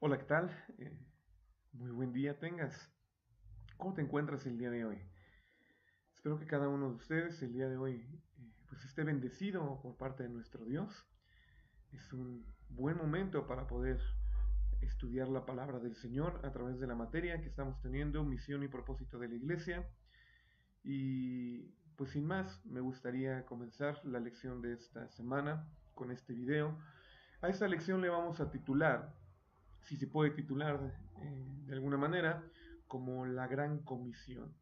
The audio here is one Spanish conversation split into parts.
Hola, ¿qué tal? Muy buen día tengas. ¿Cómo te encuentras el día de hoy? Espero que cada uno de ustedes el día de hoy pues esté bendecido por parte de nuestro Dios. Es un buen momento para poder estudiar la palabra del Señor a través de la materia que estamos teniendo, misión y propósito de la iglesia. Y pues sin más, me gustaría comenzar la lección de esta semana con este video. A esta lección le vamos a titular, si se puede titular de alguna manera, como la gran comisión.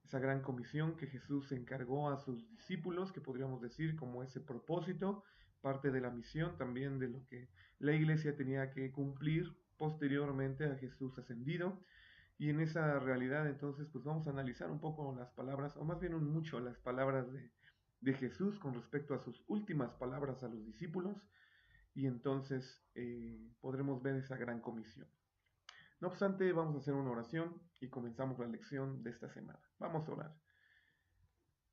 Esa gran comisión que Jesús encargó a sus discípulos, que podríamos decir como ese propósito, parte de la misión también de lo que la iglesia tenía que cumplir posteriormente a Jesús ascendido. Y en esa realidad entonces pues vamos a analizar un poco las palabras, o más bien un mucho las palabras de Jesús con respecto a sus últimas palabras a los discípulos, y entonces podremos ver esa gran comisión. No obstante, vamos a hacer una oración y comenzamos la lección de esta semana. Vamos a orar.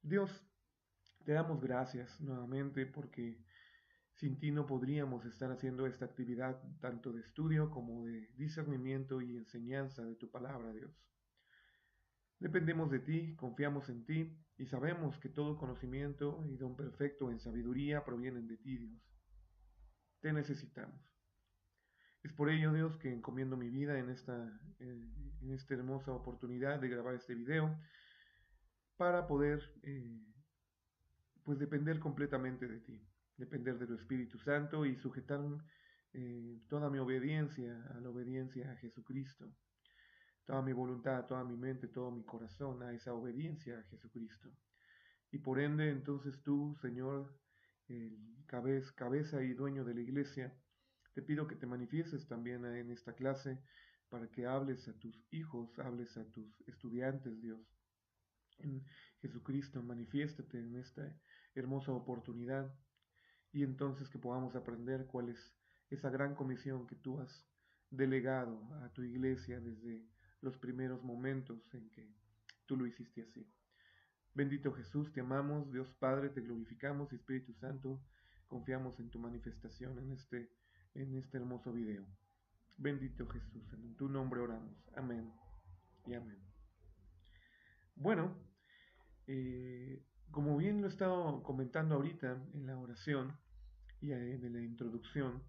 Dios, te damos gracias nuevamente porque sin ti no podríamos estar haciendo esta actividad tanto de estudio como de discernimiento y enseñanza de tu palabra, Dios. Dependemos de ti, confiamos en ti y sabemos que todo conocimiento y don perfecto en sabiduría provienen de ti, Dios. Te necesitamos. Es por ello, Dios, que encomiendo mi vida en esta hermosa oportunidad de grabar este video para poder pues depender completamente de ti, depender de tu Espíritu Santo y sujetar toda mi obediencia a la obediencia a Jesucristo, toda mi voluntad, toda mi mente, todo mi corazón a esa obediencia a Jesucristo. Y por ende, entonces tú, Señor, el cabeza y dueño de la iglesia, te pido que te manifiestes también en esta clase para que hables a tus hijos, hables a tus estudiantes, Dios. En Jesucristo, manifiéstate en esta hermosa oportunidad y entonces que podamos aprender cuál es esa gran comisión que tú has delegado a tu iglesia desde los primeros momentos en que tú lo hiciste así. Bendito Jesús, te amamos, Dios Padre, te glorificamos y Espíritu Santo, confiamos en tu manifestación en este hermoso video. Bendito Jesús, en tu nombre oramos. Amén y amén. Bueno, como bien lo he estado comentando ahorita en la oración y en la introducción,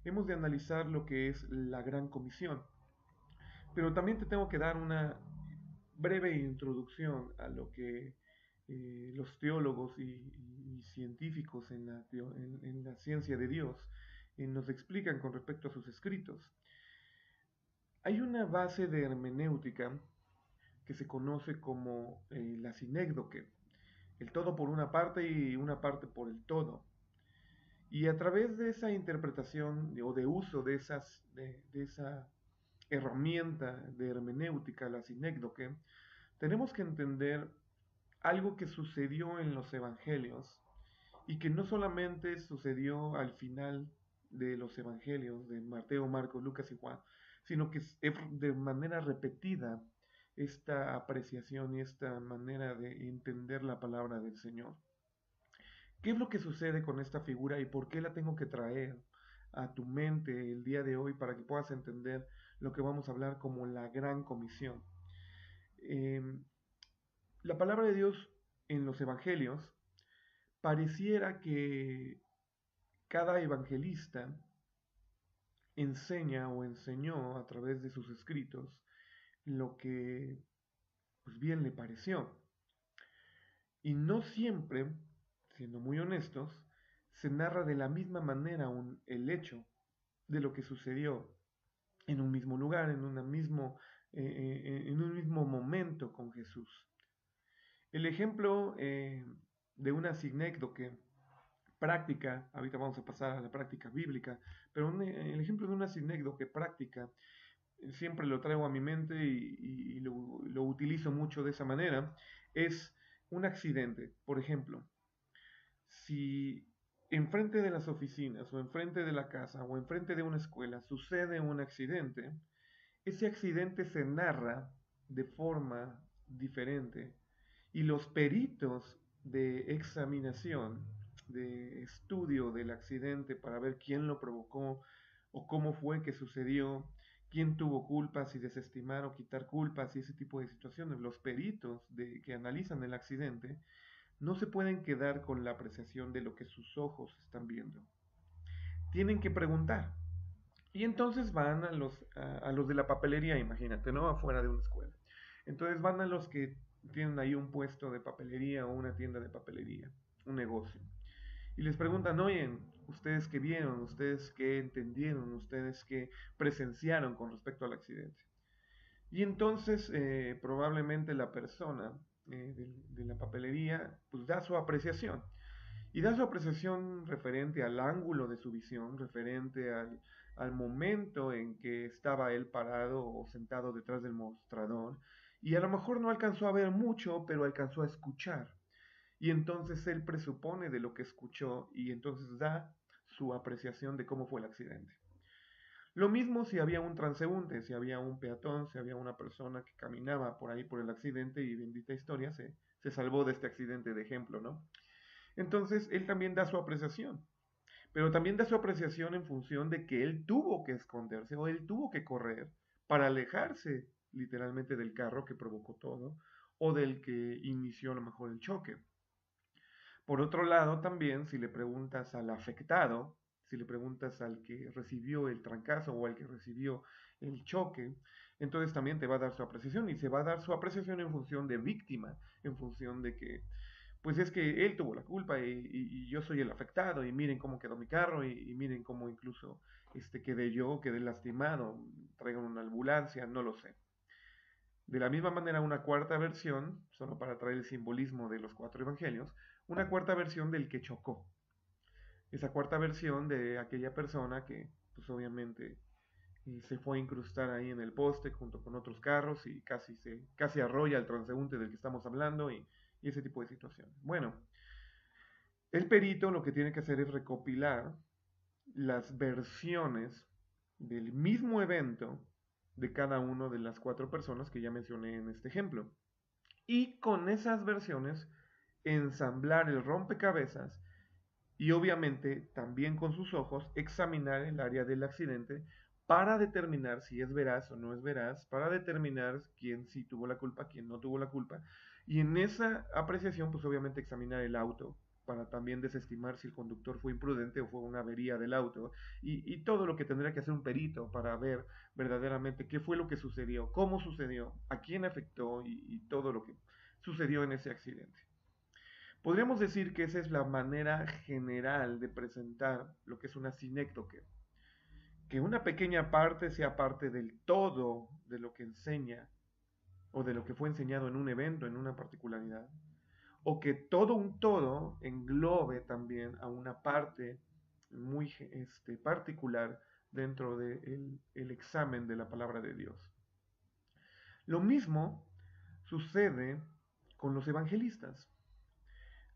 hemos de analizar lo que es la Gran Comisión. Pero también te tengo que dar una breve introducción a lo que los teólogos y científicos en la ciencia de Dios nos explican con respecto a sus escritos. Hay una base de hermenéutica que se conoce como la sinécdoque, el todo por una parte y una parte por el todo. Y a través de esa interpretación o de uso de esa herramienta de hermenéutica, la sinécdoque, tenemos que entender algo que sucedió en los evangelios y que no solamente sucedió al final de los evangelios de Mateo, Marcos, Lucas y Juan, sino que es de manera repetida esta apreciación y esta manera de entender la palabra del Señor. ¿Qué es lo que sucede con esta figura y por qué la tengo que traer a tu mente el día de hoy para que puedas entender lo que vamos a hablar como la gran comisión? Eh, la palabra de Dios en los evangelios pareciera que cada evangelista enseña o enseñó a través de sus escritos lo que pues bien le pareció. Y no siempre, siendo muy honestos, se narra de la misma manera el hecho de lo que sucedió en un mismo lugar, en un mismo momento con Jesús. El ejemplo de una sinécdoque práctica, ahorita vamos a pasar a la práctica bíblica, pero el ejemplo de una sinécdoque práctica siempre lo traigo a mi mente y lo utilizo mucho de esa manera, es un accidente. Por ejemplo, si enfrente de las oficinas o enfrente de la casa o enfrente de una escuela sucede un accidente, ese accidente se narra de forma diferente y los peritos de examinación, de estudio del accidente para ver quién lo provocó o cómo fue que sucedió, quién tuvo culpas, si desestimar o quitar culpas y ese tipo de situaciones. Los peritos que analizan el accidente no se pueden quedar con la apreciación de lo que sus ojos están viendo. Tienen que preguntar. Y entonces van a los de la papelería, imagínate, ¿no? Afuera de una escuela. Entonces van a los que tienen ahí un puesto de papelería o una tienda de papelería, un negocio. Y les preguntan, oye, ustedes qué vieron, ustedes qué entendieron, ustedes qué presenciaron con respecto al accidente. Y entonces probablemente la persona de la papelería pues da su apreciación. Y da su apreciación referente al ángulo de su visión, referente al momento en que estaba él parado o sentado detrás del mostrador. Y a lo mejor no alcanzó a ver mucho, pero alcanzó a escuchar. Y entonces él presupone de lo que escuchó y entonces da su apreciación de cómo fue el accidente. Lo mismo si había un transeúnte, si había un peatón, si había una persona que caminaba por ahí por el accidente y bendita historia se salvó de este accidente de ejemplo, ¿no? Entonces él también da su apreciación, pero también da su apreciación en función de que él tuvo que esconderse o él tuvo que correr para alejarse literalmente del carro que provocó todo o del que inició a lo mejor el choque. Por otro lado, también si le preguntas al afectado, si le preguntas al que recibió el trancazo o al que recibió el choque, entonces también te va a dar su apreciación y se va a dar su apreciación en función de víctima, en función de que pues es que él tuvo la culpa y yo soy el afectado y miren cómo quedó mi carro y miren cómo incluso quedé lastimado, traigan una ambulancia, no lo sé. De la misma manera, una cuarta versión, solo para traer el simbolismo de los cuatro evangelios, una cuarta versión del que chocó. Esa cuarta versión de aquella persona que, pues obviamente, se fue a incrustar ahí en el poste junto con otros carros y casi arrolla al transeúnte del que estamos hablando y ese tipo de situaciones. Bueno, el perito lo que tiene que hacer es recopilar las versiones del mismo evento de cada una de las cuatro personas que ya mencioné en este ejemplo. Y con esas versiones ensamblar el rompecabezas y obviamente también con sus ojos examinar el área del accidente para determinar si es veraz o no es veraz, para determinar quién sí tuvo la culpa, quién no tuvo la culpa. Y en esa apreciación, pues obviamente examinar el auto para también desestimar si el conductor fue imprudente o fue una avería del auto y todo lo que tendría que hacer un perito para ver verdaderamente qué fue lo que sucedió, cómo sucedió, a quién afectó y todo lo que sucedió en ese accidente. Podríamos decir que esa es la manera general de presentar lo que es una sinécdoque, que una pequeña parte sea parte del todo de lo que enseña o de lo que fue enseñado en un evento, en una particularidad, o que todo un todo englobe también a una parte muy particular dentro del el examen de la palabra de Dios. Lo mismo sucede con los evangelistas.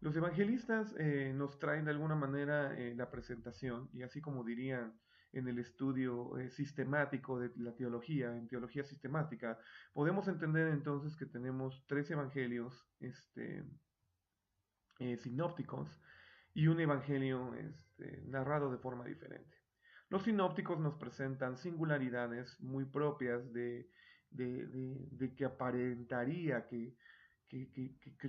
Los evangelistas nos traen de alguna manera la presentación, y así como dirían en el estudio sistemático de la teología, en teología sistemática, podemos entender entonces que tenemos tres evangelios sinópticos y un evangelio narrado de forma diferente. Los sinópticos nos presentan singularidades muy propias de que aparentaría que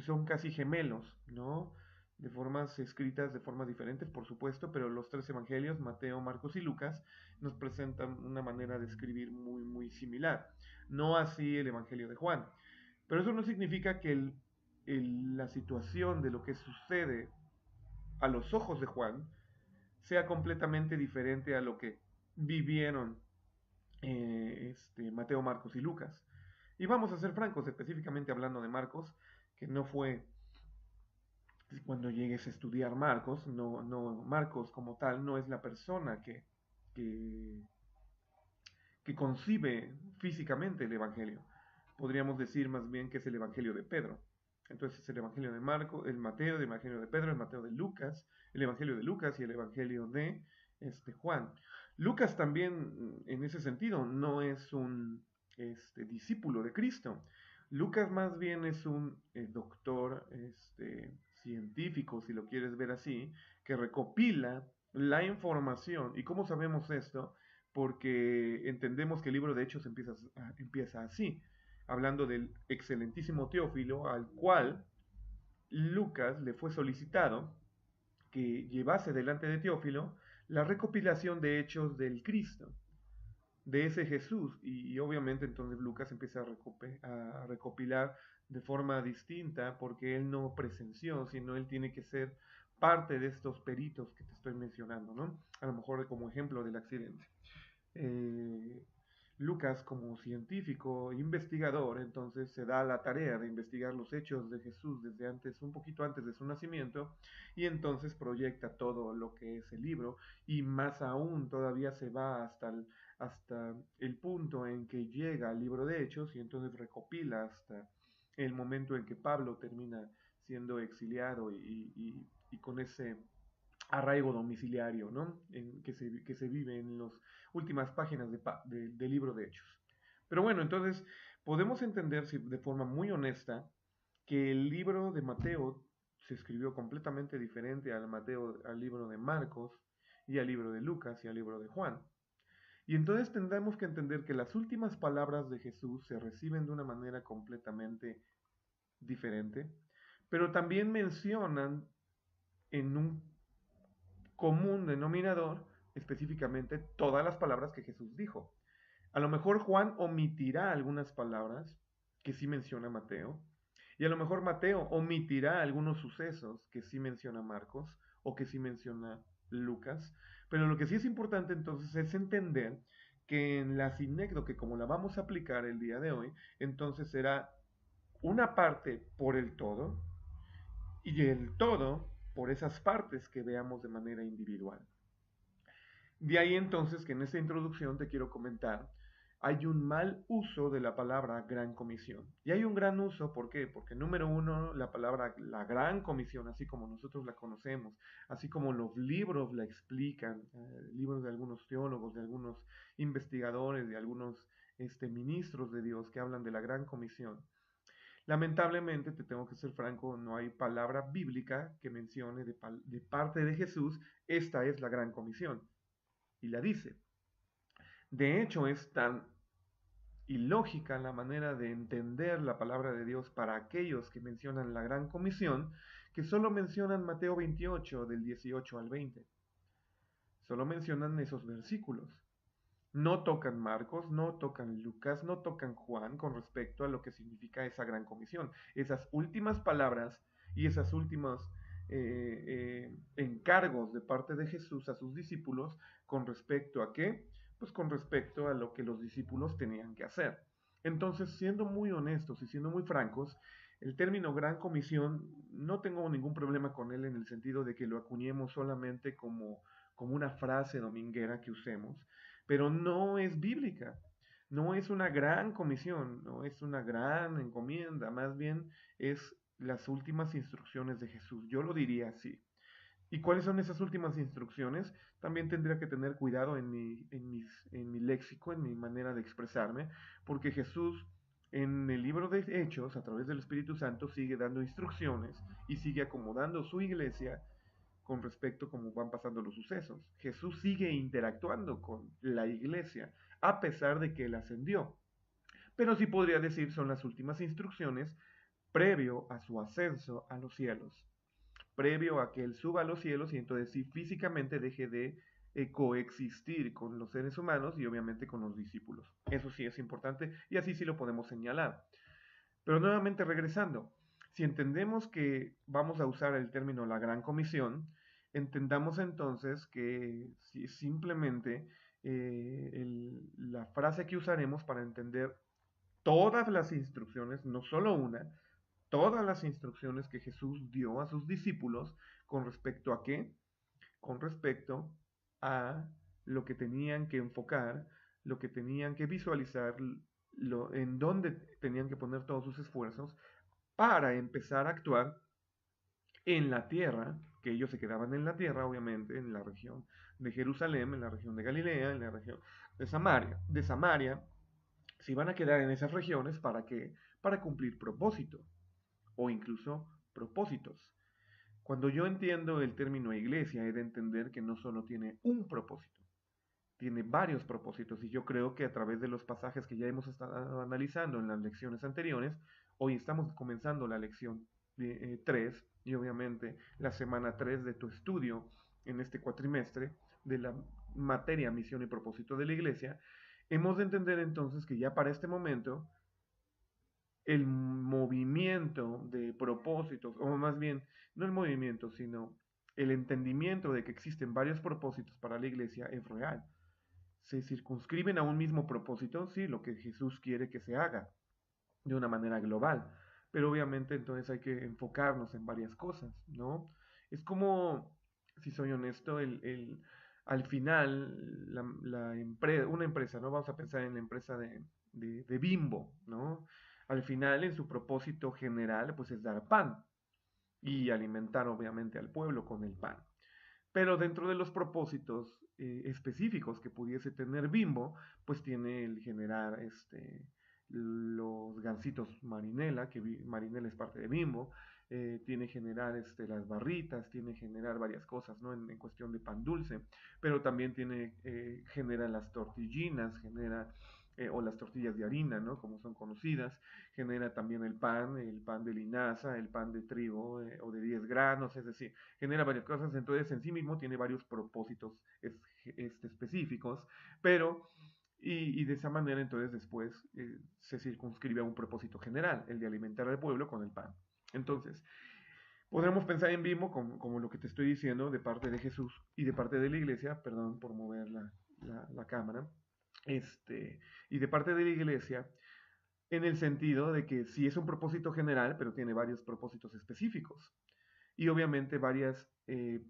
son casi gemelos, ¿no? De formas escritas de formas diferentes, por supuesto, pero los tres evangelios, Mateo, Marcos y Lucas, nos presentan una manera de escribir muy, muy similar. No así el evangelio de Juan. Pero eso no significa que la situación de lo que sucede a los ojos de Juan sea completamente diferente a lo que vivieron Mateo, Marcos y Lucas. Y vamos a ser francos, específicamente hablando de Marcos, que no fue cuando llegues a estudiar Marcos, Marcos como tal no es la persona que, que concibe físicamente el Evangelio. Podríamos decir más bien que es el Evangelio de Pedro. Entonces el Evangelio de Marcos, el Mateo, el Evangelio de Pedro, el Mateo de Lucas, el Evangelio de Lucas y el Evangelio de Juan. Lucas también, en ese sentido, no es un discípulo de Cristo. Lucas más bien es un doctor científico, si lo quieres ver así, que recopila la información. ¿Y cómo sabemos esto? porque entendemos que el libro de Hechos empieza así, hablando del excelentísimo Teófilo, al cual Lucas le fue solicitado que llevase delante de Teófilo la recopilación de hechos del Cristo, de ese Jesús, y obviamente entonces Lucas empieza a recopilar de forma distinta porque él no presenció, sino él tiene que ser parte de estos peritos que te estoy mencionando, ¿no? A lo mejor como ejemplo del accidente. Eh, Lucas, como científico, investigador, entonces se da la tarea de investigar los hechos de Jesús desde antes, un poquito antes de su nacimiento, y entonces proyecta todo lo que es el libro, y más aún todavía se va hasta el punto en que llega al libro de Hechos, y entonces recopila hasta el momento en que Pablo termina siendo exiliado y con ese arraigo domiciliario, ¿no? Que se vive en las últimas páginas del libro de Hechos. Pero bueno, entonces podemos entender de forma muy honesta que el libro de Mateo se escribió completamente diferente al libro de Marcos y al libro de Lucas y al libro de Juan. Y entonces tendremos que entender que las últimas palabras de Jesús se reciben de una manera completamente diferente, pero también mencionan en un común denominador específicamente todas las palabras que Jesús dijo. A lo mejor Juan omitirá algunas palabras que sí menciona Mateo, y a lo mejor Mateo omitirá algunos sucesos que sí menciona Marcos o que sí menciona Lucas, pero lo que sí es importante entonces es entender que en la sinécdoque, como la vamos a aplicar el día de hoy, entonces será una parte por el todo y el todo por esas partes que veamos de manera individual. De ahí entonces que en esta introducción te quiero comentar, hay un mal uso de la palabra gran comisión. Y hay un gran uso, ¿por qué? Porque número uno, la palabra la gran comisión, así como nosotros la conocemos, así como los libros la explican, libros de algunos teólogos, de algunos investigadores, de algunos ministros de Dios que hablan de la gran comisión. Lamentablemente, te tengo que ser franco, no hay palabra bíblica que mencione de parte de Jesús, esta es la gran comisión. Y la dice. De hecho, es tan ilógica la manera de entender la palabra de Dios para aquellos que mencionan la gran comisión, que solo mencionan Mateo 28 del 18 al 20. Solo mencionan esos versículos. No tocan Marcos, no tocan Lucas, no tocan Juan con respecto a lo que significa esa gran comisión. Esas últimas palabras y esos últimos encargos de parte de Jesús a sus discípulos con respecto a qué? Pues con respecto a lo que los discípulos tenían que hacer. Entonces, siendo muy honestos y siendo muy francos, el término gran comisión no tengo ningún problema con él en el sentido de que lo acuñemos solamente como una frase dominguera que usemos, pero no es bíblica, no es una gran comisión, no es una gran encomienda, más bien es las últimas instrucciones de Jesús, yo lo diría así. ¿Y cuáles son esas últimas instrucciones? También tendría que tener cuidado en mi léxico, en mi manera de expresarme, porque Jesús en el libro de Hechos, a través del Espíritu Santo, sigue dando instrucciones y sigue acomodando su iglesia con respecto a cómo van pasando los sucesos. Jesús sigue interactuando con la iglesia, a pesar de que él ascendió. Pero sí podría decir son las últimas instrucciones previo a su ascenso a los cielos, previo a que él suba a los cielos y entonces sí físicamente deje de coexistir con los seres humanos y obviamente con los discípulos. Eso sí es importante y así sí lo podemos señalar. Pero nuevamente regresando, si entendemos que vamos a usar el término la gran comisión, entendamos entonces que si simplemente la frase que usaremos para entender todas las instrucciones, no solo una, todas las instrucciones que Jesús dio a sus discípulos con respecto a qué, con respecto a lo que tenían que enfocar, lo que tenían que visualizar, en dónde tenían que poner todos sus esfuerzos para empezar a actuar en la tierra, que ellos se quedaban en la tierra, obviamente, en la región de Jerusalén, en la región de Galilea, en la región de Samaria, se iban a quedar en esas regiones para qué, para cumplir propósito o incluso propósitos. Cuando yo entiendo el término iglesia, he de entender que no solo tiene un propósito, tiene varios propósitos y yo creo que a través de los pasajes que ya hemos estado analizando en las lecciones anteriores, hoy estamos comenzando la lección 3 y obviamente la semana 3 de tu estudio en este cuatrimestre de la materia, misión y propósito de la iglesia, hemos de entender entonces que ya para este momento el movimiento de propósitos, o más bien, no el movimiento, sino el entendimiento de que existen varios propósitos para la iglesia es real. Se circunscriben a un mismo propósito, sí, lo que Jesús quiere que se haga de una manera global, pero obviamente entonces hay que enfocarnos en varias cosas, ¿no? Es como, si soy honesto, al final, una empresa, ¿no? Vamos a pensar en la empresa de Bimbo, ¿no? Al final, en su propósito general, pues es dar pan y alimentar obviamente al pueblo con el pan. Pero dentro de los propósitos específicos que pudiese tener Bimbo, pues tiene el generar los gansitos Marinela, que Marinela es parte de Bimbo, tiene generar las barritas, tiene generar varias cosas, ¿no? En cuestión de pan dulce, pero también genera las tortillinas, genera o las tortillas de harina, ¿no? Como son conocidas, genera también el pan de linaza, el pan de trigo o de 10 granos, es decir, genera varias cosas, entonces en sí mismo tiene varios propósitos específicos, pero y de esa manera entonces después se circunscribe a un propósito general, el de alimentar al pueblo con el pan. Entonces, podremos pensar en Bimbo como lo que te estoy diciendo de parte de Jesús y de parte de la iglesia, perdón por mover la cámara, y de parte de la iglesia, en el sentido de que sí es un propósito general, pero tiene varios propósitos específicos y obviamente varias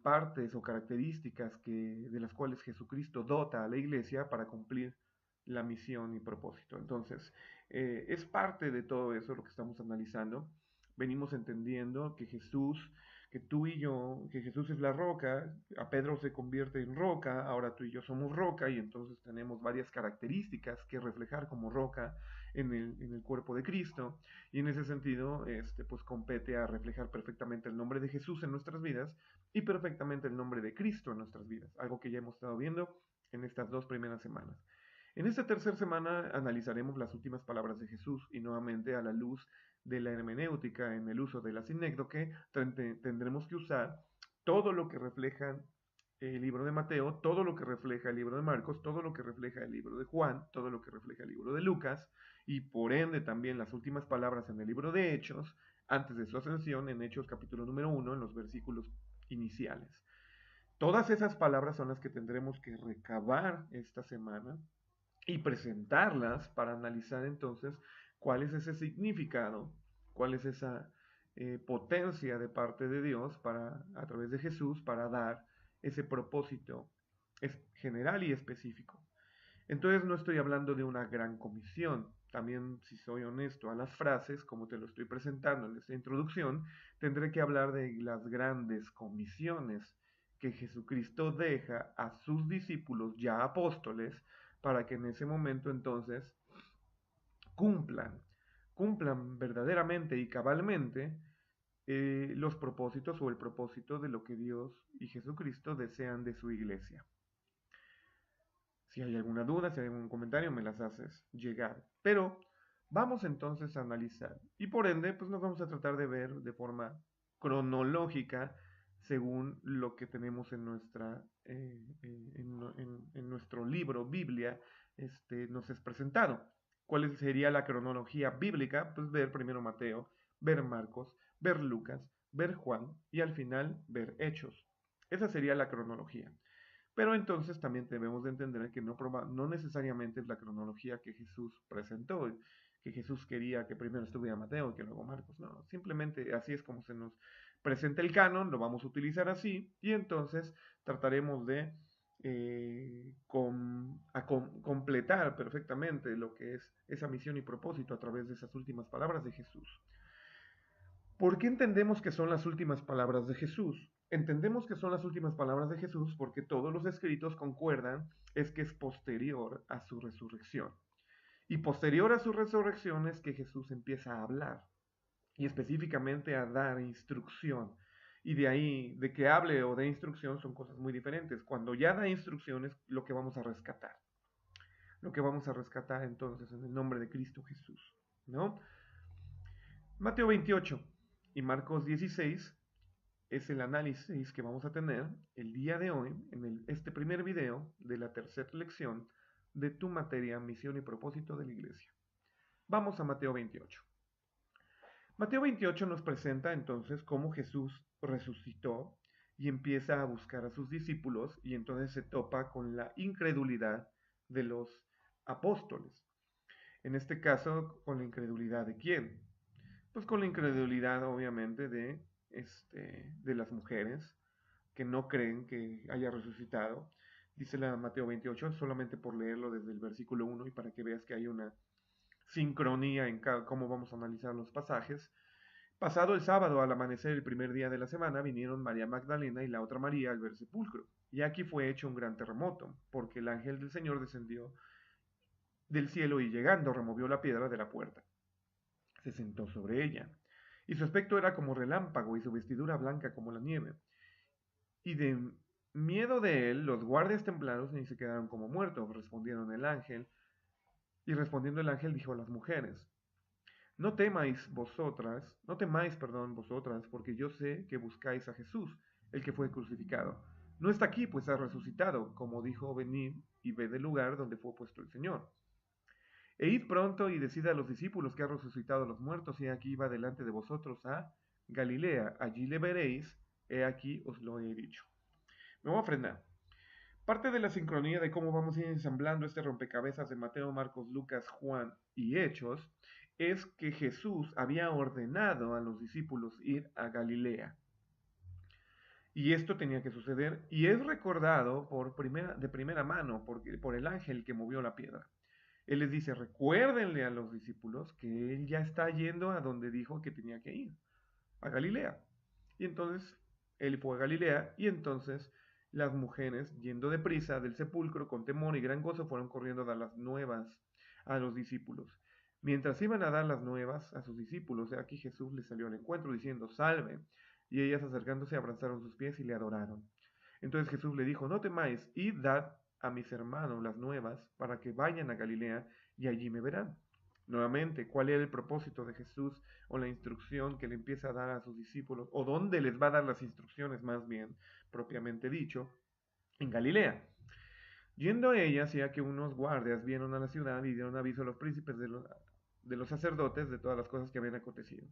partes o características de las cuales Jesucristo dota a la iglesia para cumplir la misión y propósito. Entonces, es parte de todo eso lo que estamos analizando. Venimos entendiendo que tú y yo, que Jesús es la roca, a Pedro se convierte en roca, ahora tú y yo somos roca y entonces tenemos varias características que reflejar como roca en el cuerpo de Cristo. Y en ese sentido, pues compete a reflejar perfectamente el nombre de Jesús en nuestras vidas y perfectamente el nombre de Cristo en nuestras vidas, algo que ya hemos estado viendo en estas 2 primeras semanas. En esta tercera semana analizaremos las últimas palabras de Jesús y nuevamente a la luz de la hermenéutica en el uso de la sinécdoque tendremos que usar todo lo que refleja el libro de Mateo, todo lo que refleja el libro de Marcos, todo lo que refleja el libro de Juan, todo lo que refleja el libro de Lucas y por ende también las últimas palabras en el libro de Hechos, antes de su ascensión en Hechos capítulo número 1, en los versículos iniciales. Todas esas palabras son las que tendremos que recabar esta semana y presentarlas para analizar entonces cuál es ese significado, cuál es esa potencia de parte de Dios a través de Jesús para dar ese propósito general y específico. Entonces no estoy hablando de una gran comisión. También, si soy honesto a las frases, como te lo estoy presentando en esta introducción, tendré que hablar de las grandes comisiones que Jesucristo deja a sus discípulos ya apóstoles para que en ese momento entonces cumplan, cumplan verdaderamente y cabalmente los propósitos o el propósito de lo que Dios y Jesucristo desean de su iglesia. Si hay alguna duda, si hay algún comentario, me las haces llegar. Pero vamos entonces a analizar. Y por ende, pues nos vamos a tratar de ver de forma cronológica según lo que tenemos en nuestro libro, Biblia, nos es presentado. ¿Cuál sería la cronología bíblica? Pues ver primero Mateo, ver Marcos, ver Lucas, ver Juan y al final ver Hechos. Esa sería la cronología. Pero entonces también debemos de entender que no necesariamente es la cronología que Jesús presentó, que Jesús quería que primero estuviera Mateo y que luego Marcos. No, simplemente así es como se nos presenta el canon, lo vamos a utilizar así y entonces trataremos de completar perfectamente lo que es esa misión y propósito a través de esas últimas palabras de Jesús. ¿Por qué entendemos que son las últimas palabras de Jesús? Entendemos que son las últimas palabras de Jesús porque todos los escritos concuerdan es que es posterior a su resurrección. Y posterior a su resurrección es que Jesús empieza a hablar y específicamente a dar instrucción. Y de ahí, de que hable o dé instrucción son cosas muy diferentes. Cuando ya da instrucciones, lo que vamos a rescatar. Lo que vamos a rescatar entonces en el nombre de Cristo Jesús, ¿no? Mateo 28 y Marcos 16 es el análisis que vamos a tener el día de hoy en este primer video de la tercera lección de tu materia, misión y propósito de la iglesia. Vamos a Mateo 28. Mateo 28 nos presenta entonces cómo Jesús resucitó y empieza a buscar a sus discípulos y entonces se topa con la incredulidad de los apóstoles. En este caso, con la incredulidad de quién? Pues con la incredulidad obviamente de las mujeres que no creen que haya resucitado. Dice la Mateo 28, solamente por leerlo desde el versículo 1 y para que veas que hay una sincronía en cómo vamos a analizar los pasajes. Pasado el sábado, al amanecer el primer día de la semana, vinieron María Magdalena y la otra María al ver el sepulcro. Y aquí fue hecho un gran terremoto, porque el ángel del Señor descendió del cielo y llegando removió la piedra de la puerta. Se sentó sobre ella. Y su aspecto era como relámpago y su vestidura blanca como la nieve. Y de miedo de él, los guardias temblaron y se quedaron como muertos, respondieron el ángel. Y respondiendo el ángel dijo a las mujeres, no temáis, vosotras, porque yo sé que buscáis a Jesús, el que fue crucificado. No está aquí, pues ha resucitado, como dijo, venid y ved el lugar donde fue puesto el Señor. E id pronto y decid a los discípulos que ha resucitado a los muertos, y aquí va delante de vosotros a Galilea, allí le veréis, he aquí os lo he dicho. Me voy a frenar. Parte de la sincronía de cómo vamos a ir ensamblando este rompecabezas de Mateo, Marcos, Lucas, Juan y Hechos es que Jesús había ordenado a los discípulos ir a Galilea. Y esto tenía que suceder y es recordado de primera mano por el ángel que movió la piedra. Él les dice, recuérdenle a los discípulos que él ya está yendo a donde dijo que tenía que ir, a Galilea. Y entonces él fue a Galilea y entonces las mujeres, yendo deprisa del sepulcro con temor y gran gozo, fueron corriendo a dar las nuevas a los discípulos. Mientras iban a dar las nuevas a sus discípulos, aquí Jesús les salió al encuentro diciendo, salve. Y ellas acercándose abrazaron sus pies y le adoraron. Entonces Jesús le dijo, no temáis, id dad a mis hermanos las nuevas para que vayan a Galilea y allí me verán. Nuevamente, ¿cuál era el propósito de Jesús o la instrucción que le empieza a dar a sus discípulos? ¿O dónde les va a dar las instrucciones más bien, propiamente dicho? En Galilea. Yendo ellas, ya que unos guardias vieron a la ciudad y dieron aviso a los príncipes de los sacerdotes de todas las cosas que habían acontecido.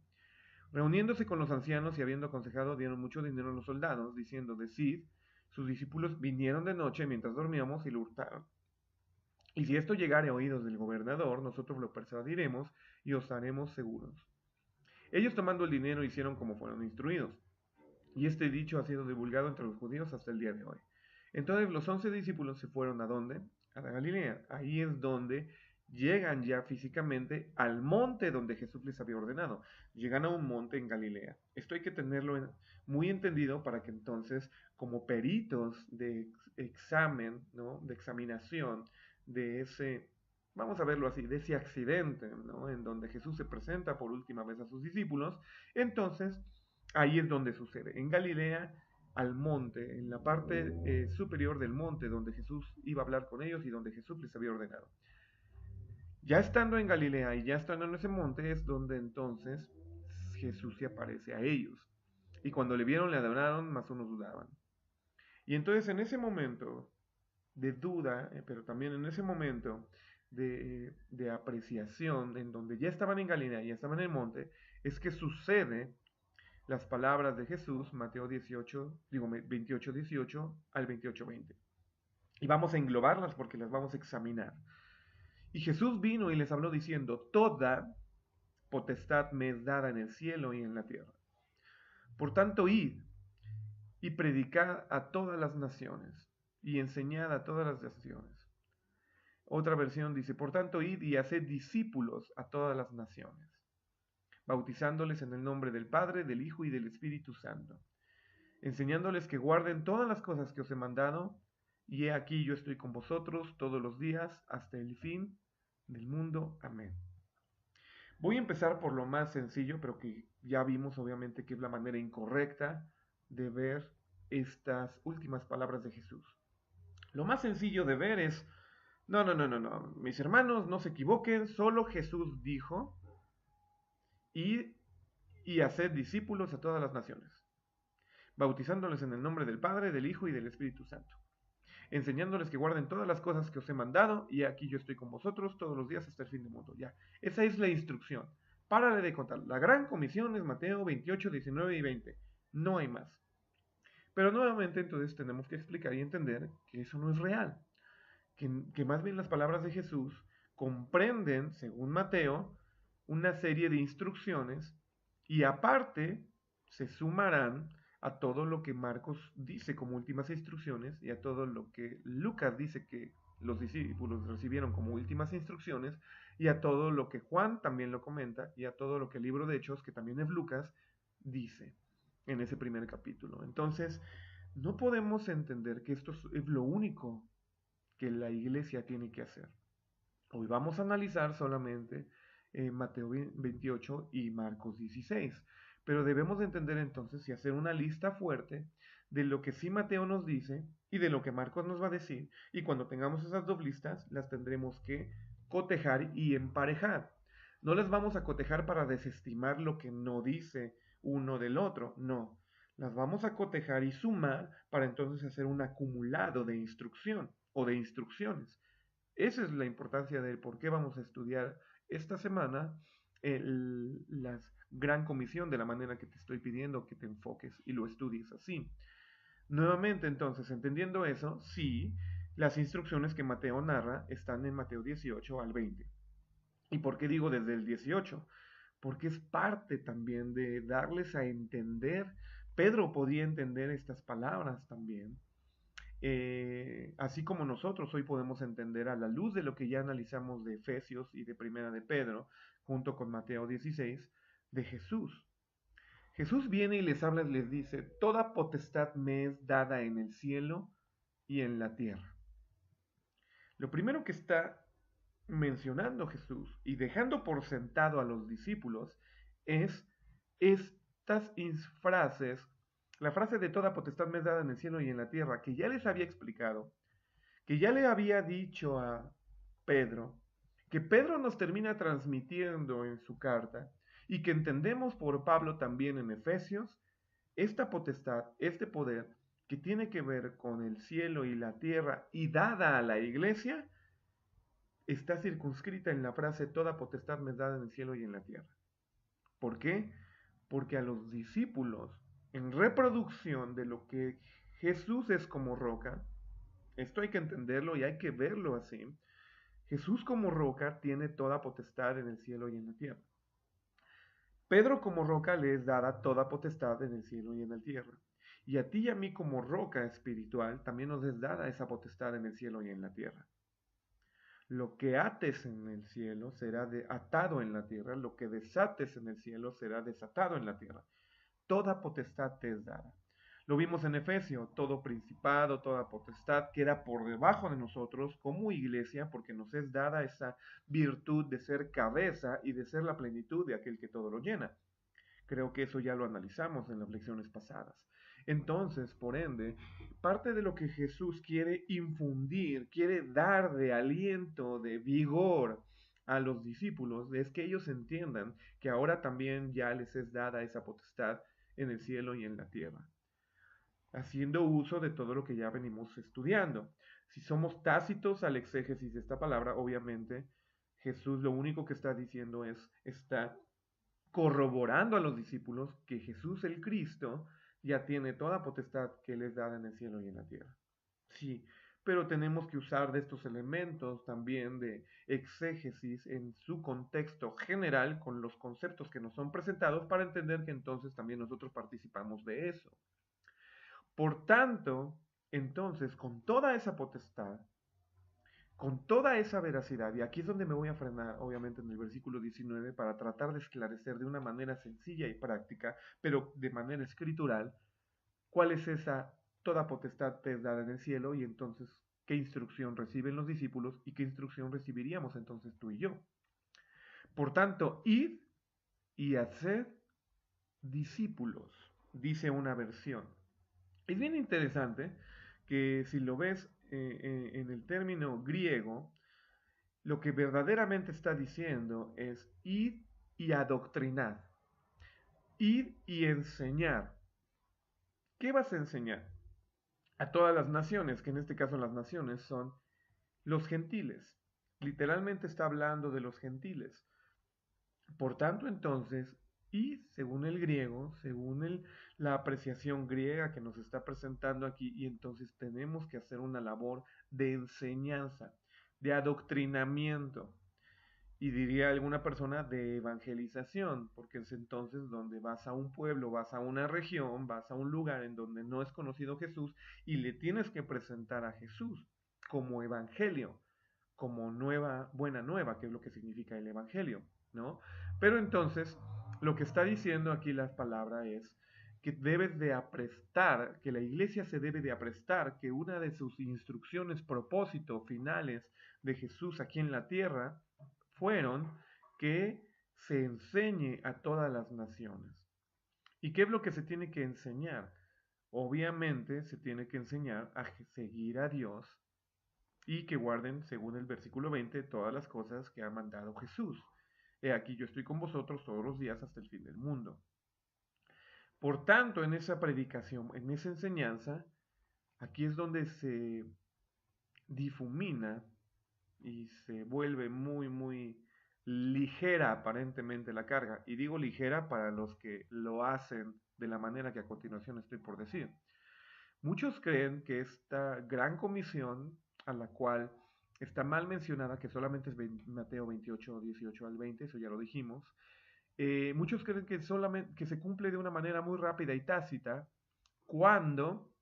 Reuniéndose con los ancianos y habiendo aconsejado, dieron mucho dinero a los soldados, diciendo, decid, sus discípulos vinieron de noche mientras dormíamos y lo hurtaron. Y si esto llegare a oídos del gobernador, nosotros lo persuadiremos y os haremos seguros. Ellos tomando el dinero hicieron como fueron instruidos. Y este dicho ha sido divulgado entre los judíos hasta el día de hoy. Entonces los 11 discípulos se fueron ¿a dónde? A la Galilea. Ahí es donde llegan ya físicamente al monte donde Jesús les había ordenado. Llegan a un monte en Galilea. Esto hay que tenerlo muy entendido para que entonces, como peritos de examen, ¿no? De examinación de ese, vamos a verlo así, de ese accidente, ¿no? En donde Jesús se presenta por última vez a sus discípulos, entonces ahí es donde sucede. En Galilea, al monte, en la parte superior del monte donde Jesús iba a hablar con ellos y donde Jesús les había ordenado. Ya estando en Galilea y ya estando en ese monte es donde entonces Jesús se aparece a ellos. Y cuando le vieron, le adoraron, mas unos dudaban. Y entonces en ese momento de duda, pero también en ese momento de apreciación, en donde ya estaban en Galilea, ya estaban en el monte, es que sucede las palabras de Jesús, Mateo 28, 18 al 28, 20. Y vamos a englobarlas porque las vamos a examinar. Y Jesús vino y les habló diciendo, toda potestad me es dada en el cielo y en la tierra. Por tanto, id y predicad a todas las naciones y enseñad a todas las naciones. Otra versión dice, por tanto, id y haced discípulos a todas las naciones, bautizándoles en el nombre del Padre, del Hijo y del Espíritu Santo, enseñándoles que guarden todas las cosas que os he mandado, y he aquí yo estoy con vosotros todos los días hasta el fin del mundo. Amén. Voy a empezar por lo más sencillo, pero que ya vimos obviamente que es la manera incorrecta de ver estas últimas palabras de Jesús? Lo más sencillo de ver es, no, mis hermanos, no se equivoquen, solo Jesús dijo, y, y haced discípulos a todas las naciones, bautizándoles en el nombre del Padre, del Hijo y del Espíritu Santo, enseñándoles que guarden todas las cosas que os he mandado, y aquí yo estoy con vosotros todos los días hasta el fin del mundo. Ya, esa es la instrucción. Párale de contar. La gran comisión es Mateo 28, 19 y 20. No hay más. Pero nuevamente entonces tenemos que explicar y entender que eso no es real. Que más bien las palabras de Jesús comprenden, según Mateo, una serie de instrucciones y aparte se sumarán a todo lo que Marcos dice como últimas instrucciones y a todo lo que Lucas dice que los discípulos recibieron como últimas instrucciones y a todo lo que Juan también lo comenta y a todo lo que el libro de Hechos, que también es Lucas, dice en ese primer capítulo. Entonces, no podemos entender que esto es lo único que la iglesia tiene que hacer. Hoy vamos a analizar solamente Mateo 28 y Marcos 16, pero debemos de entender entonces y hacer una lista fuerte de lo que sí Mateo nos dice y de lo que Marcos nos va a decir, y cuando tengamos esas dos listas las tendremos que cotejar y emparejar. No las vamos a cotejar para desestimar lo que no dice uno del otro, no. Las vamos a cotejar y sumar para entonces hacer un acumulado de instrucción o de instrucciones. Esa es la importancia de por qué vamos a estudiar esta semana la gran comisión de la manera que te estoy pidiendo que te enfoques y lo estudies así. Nuevamente, entonces, entendiendo eso, sí, las instrucciones que Mateo narra están en Mateo 18 al 20. ¿Y por qué digo desde el 18? Porque es parte también de darles a entender. Pedro podía entender estas palabras también, así como nosotros hoy podemos entender a la luz de lo que ya analizamos de Efesios y de Primera de Pedro, junto con Mateo 16, de Jesús. Jesús viene y les habla y les dice, toda potestad me es dada en el cielo y en la tierra. Lo primero que está mencionando Jesús y dejando por sentado a los discípulos es estas frases, la frase de toda potestad me es dada en el cielo y en la tierra, que ya les había explicado, que ya le había dicho a Pedro, que Pedro nos termina transmitiendo en su carta y que entendemos por Pablo también en Efesios, esta potestad, este poder que tiene que ver con el cielo y la tierra y dada a la iglesia, está circunscrita en la frase toda potestad me es dada en el cielo y en la tierra. ¿Por qué? Porque a los discípulos, en reproducción de lo que Jesús es como roca, esto hay que entenderlo y hay que verlo así, Jesús como roca tiene toda potestad en el cielo y en la tierra. Pedro como roca le es dada toda potestad en el cielo y en la tierra. Y a ti y a mí como roca espiritual también nos es dada esa potestad en el cielo y en la tierra. Lo que ates en el cielo será atado en la tierra, lo que desates en el cielo será desatado en la tierra. Toda potestad te es dada. Lo vimos en Efesios, todo principado, toda potestad queda por debajo de nosotros como iglesia porque nos es dada esa virtud de ser cabeza y de ser la plenitud de aquel que todo lo llena. Creo que eso ya lo analizamos en las lecciones pasadas. Entonces, por ende, parte de lo que Jesús quiere infundir, quiere dar de aliento, de vigor a los discípulos, es que ellos entiendan que ahora también ya les es dada esa potestad en el cielo y en la tierra, haciendo uso de todo lo que ya venimos estudiando. Si somos tácitos al exégesis de esta palabra, obviamente Jesús lo único que está diciendo está corroborando a los discípulos que Jesús el Cristo ya tiene toda potestad que les da en el cielo y en la tierra. Sí, pero tenemos que usar de estos elementos también de exégesis en su contexto general con los conceptos que nos son presentados para entender que entonces también nosotros participamos de eso. Por tanto, entonces, con toda esa potestad, con toda esa veracidad, y aquí es donde me voy a frenar, obviamente, en el versículo 19, para tratar de esclarecer de una manera sencilla y práctica, pero de manera escritural, cuál es esa toda potestad te es dada en el cielo, y entonces, qué instrucción reciben los discípulos y qué instrucción recibiríamos entonces tú y yo. Por tanto, id y haced discípulos, dice una versión. Es bien interesante que si lo ves en el término griego, lo que verdaderamente está diciendo es id y adoctrinar, id y enseñar. ¿Qué vas a enseñar? A todas las naciones, que en este caso las naciones son los gentiles. Literalmente está hablando de los gentiles. Por tanto, entonces, y según el griego, según la apreciación griega que nos está presentando aquí, y entonces tenemos que hacer una labor de enseñanza, de adoctrinamiento, y diría alguna persona de evangelización, porque es entonces donde vas a un pueblo, vas a una región, vas a un lugar en donde no es conocido Jesús y le tienes que presentar a Jesús como evangelio, como buena nueva, que es lo que significa el evangelio, ¿no? Pero entonces, lo que está diciendo aquí la palabra es que debes de aprestar, que la iglesia se debe de aprestar, que una de sus instrucciones, propósito, finales de Jesús aquí en la tierra fueron que se enseñe a todas las naciones. ¿Y qué es lo que se tiene que enseñar? Obviamente se tiene que enseñar a seguir a Dios y que guarden, según el versículo 20, todas las cosas que ha mandado Jesús. He aquí yo estoy con vosotros todos los días hasta el fin del mundo. Por tanto, en esa predicación, en esa enseñanza, aquí es donde se difumina y se vuelve muy, muy ligera aparentemente la carga. Y digo ligera para los que lo hacen de la manera que a continuación estoy por decir. Muchos creen que esta gran comisión, a la cual está mal mencionada, que solamente es Mateo 28, 18 al 20, eso ya lo dijimos, muchos creen que, solamente, que se cumple de una manera muy rápida y tácita cuando